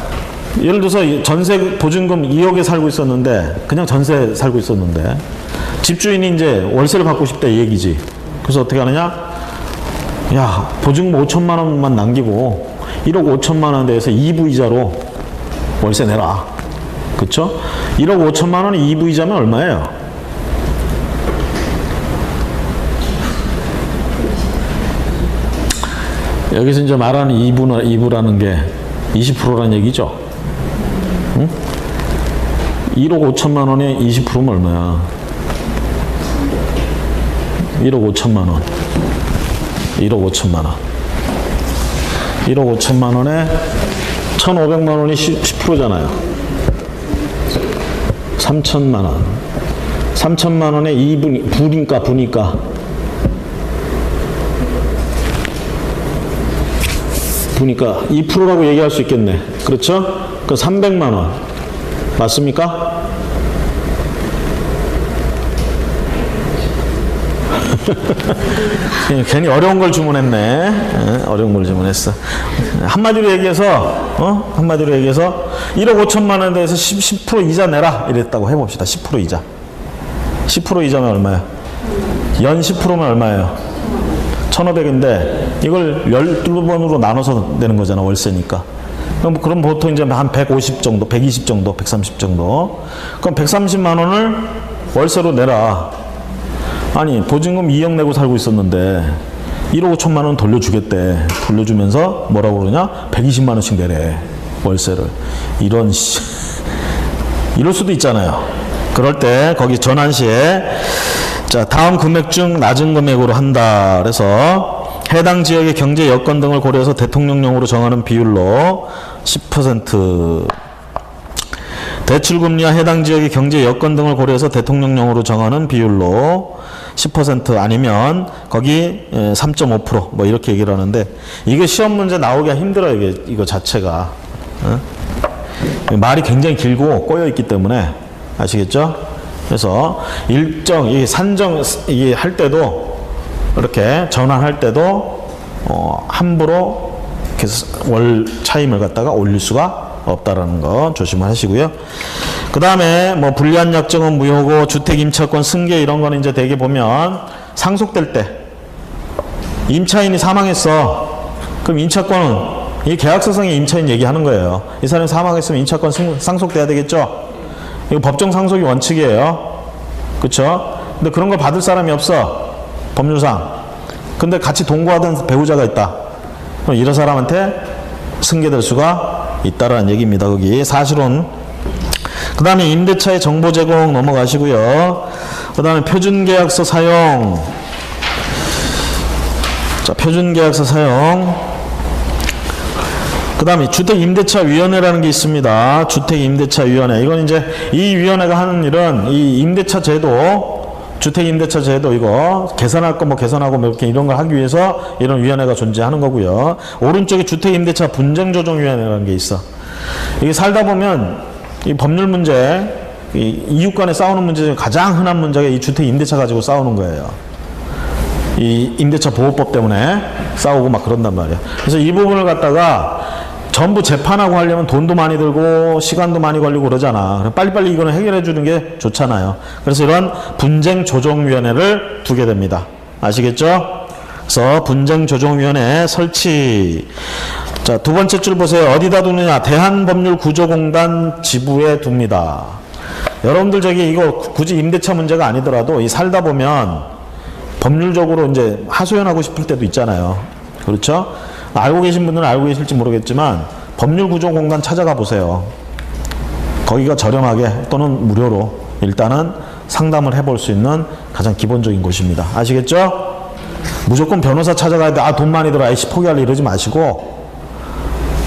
예를 들어서 전세 보증금 2억에 살고 있었는데 그냥 전세 살고 있었는데 집주인이 이제 월세를 받고 싶다 이 얘기지. 그래서 어떻게 하느냐? 야, 보증금 5천만 원만 남기고 1억 5천만 원에 대해서 2부 이자로 월세 내라. 그쵸? 1억 5천만 원이 2부 이자면 얼마예요? 여기서 이제 말하는 2부라는 게 20%라는 얘기죠. 응? 1억 5천만 원에 20%면 얼마야? 1억 5천만 원. 1억 5천만 원. 1억 5천만 원에 1,500만 원이 10%잖아요. 3천만 원. 3천만 원에 2분, 부니까. 보니까 2%라고 얘기할 수 있겠네. 그렇죠? 그 300만 원. 맞습니까? 괜히 어려운 걸 주문했네. 어려운 걸 주문했어. 한마디로 얘기해서 1억 5천만 원에 대해서 10% 이자 내라 이랬다고 해봅시다. 10% 이자. 10% 이자면 얼마야? 연 10%면 얼마예요? 1,500인데 이걸 12번으로 나눠서 내는 거잖아. 월세니까. 그럼 보통 이제 한 150 정도, 120 정도, 130 정도. 그럼 130만 원을 월세로 내라. 아니, 보증금 2억 내고 살고 있었는데 1억 5천만 원 돌려주겠대. 돌려주면서 뭐라고 그러냐? 120만 원씩 내래. 월세를. 이럴 수도 있잖아요. 그럴 때 거기 전환 시에 자, 다음 금액 중 낮은 금액으로 한다. 그래서 해당 지역의 경제 여건 등을 고려해서 대통령령으로 정하는 비율로 10%. 대출금리와 해당 지역의 경제 여건 등을 고려해서 대통령령으로 정하는 비율로 10% 아니면 거기 3.5% 이렇게 얘기를 하는데 이게 시험 문제 나오기가 힘들어요. 이거 자체가. 말이 굉장히 길고 꼬여 있기 때문에 아시겠죠? 그래서 일정 이 산정 이게 할 때도 이렇게 전환할 때도 함부로 월 차임을 갖다가 올릴 수가 없다라는 거 조심하시고요. 그 다음에 뭐 불리한 약정은 무효고 주택 임차권 승계 이런 거는 이제 대개 보면 상속될 때 임차인이 사망했어. 그럼 임차권은 이 계약서상의 임차인 얘기하는 거예요. 이 사람이 사망했으면 임차권 상속돼야 되겠죠. 이거 법정 상속이 원칙이에요. 그렇죠? 근데 그런 걸 받을 사람이 없어. 법률상. 근데 같이 동거하던 배우자가 있다. 그럼 이런 사람한테 승계될 수가 있다라는 얘기입니다. 거기 사실은. 그 다음에 임대차의 정보 제공 넘어가시고요. 그 다음에 표준계약서 사용. 자, 표준계약서 사용. 그 다음에 주택임대차위원회라는 게 있습니다. 주택임대차위원회. 이건 이제 이 위원회가 하는 일은 이 임대차 제도, 주택임대차 제도 이거 개선할 거 뭐 개선하고 뭐 이렇게 이런 걸 하기 위해서 이런 위원회가 존재하는 거고요. 오른쪽에 주택임대차 분쟁조정위원회라는 게 있어. 이게 살다 보면 이 법률 문제, 이 이웃 간에 싸우는 문제 중에 가장 흔한 문제가 이 주택임대차 가지고 싸우는 거예요. 이 임대차 보호법 때문에 싸우고 막 그런단 말이야. 그래서 이 부분을 갖다가 전부 재판하고 하려면 돈도 많이 들고 시간도 많이 걸리고 그러잖아. 빨리빨리 이거는 해결해 주는 게 좋잖아요. 그래서 이런 분쟁조정위원회를 두게 됩니다. 아시겠죠? 그래서 분쟁조정위원회 설치. 자, 두 번째 줄 보세요. 어디다 두느냐? 대한법률구조공단 지부에 둡니다. 여러분들 저기 이거 굳이 임대차 문제가 아니더라도 이 살다 보면 법률적으로 이제 하소연하고 싶을 때도 있잖아요. 그렇죠? 알고 계신 분들은 알고 계실지 모르겠지만 법률구조공단 찾아가 보세요. 거기가 저렴하게 또는 무료로 일단은 상담을 해볼 수 있는 가장 기본적인 곳입니다. 아시겠죠? 무조건 변호사 찾아가야 돼. 아, 돈 많이 들어. 아이씨, 포기할래. 이러지 마시고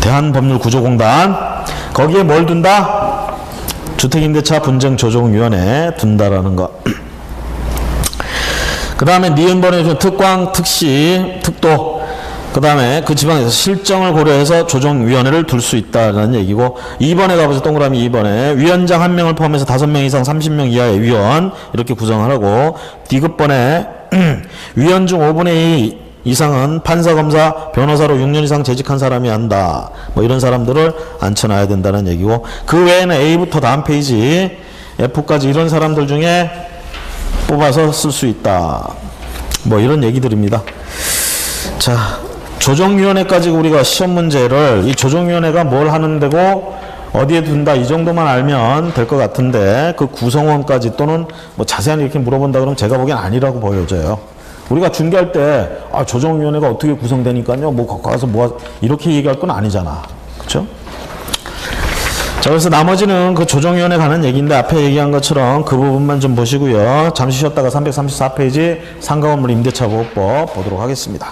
대한법률구조공단 거기에 뭘 둔다? 주택임대차 분쟁조정위원회 둔다라는 거. 그 다음에 니은번에 준 특광, 특시, 특도. 그 다음에 그 지방에서 실정을 고려해서 조정위원회를 둘 수 있다는 얘기고 2번에 가보세요. 동그라미 2번에 위원장 1명을 포함해서 5명 이상 30명 이하의 위원 이렇게 구성을 하고 디귿번에 위원 중 5분의 2 이상은 판사, 검사, 변호사로 6년 이상 재직한 사람이 한다. 뭐 이런 사람들을 앉혀놔야 된다는 얘기고 그 외에는 A부터 다음 페이지 F까지 이런 사람들 중에 뽑아서 쓸 수 있다. 뭐 이런 얘기들입니다. 자, 조정위원회까지 우리가 시험 문제를 이 조정위원회가 뭘 하는 데고 어디에 둔다 이 정도만 알면 될 것 같은데 그 구성원까지 또는 뭐 자세한 이렇게 물어본다 그러면 제가 보기엔 아니라고 보여져요. 우리가 중개할 때 조정위원회가 어떻게 구성되니까요 뭐 갖고 와서 뭐 이렇게 얘기할 건 아니잖아. 그렇죠? 자, 그래서 나머지는 그 조정위원회 가는 얘기인데 앞에 얘기한 것처럼 그 부분만 좀 보시고요. 잠시 쉬었다가 334페이지 상가건물 임대차 보호법 보도록 하겠습니다.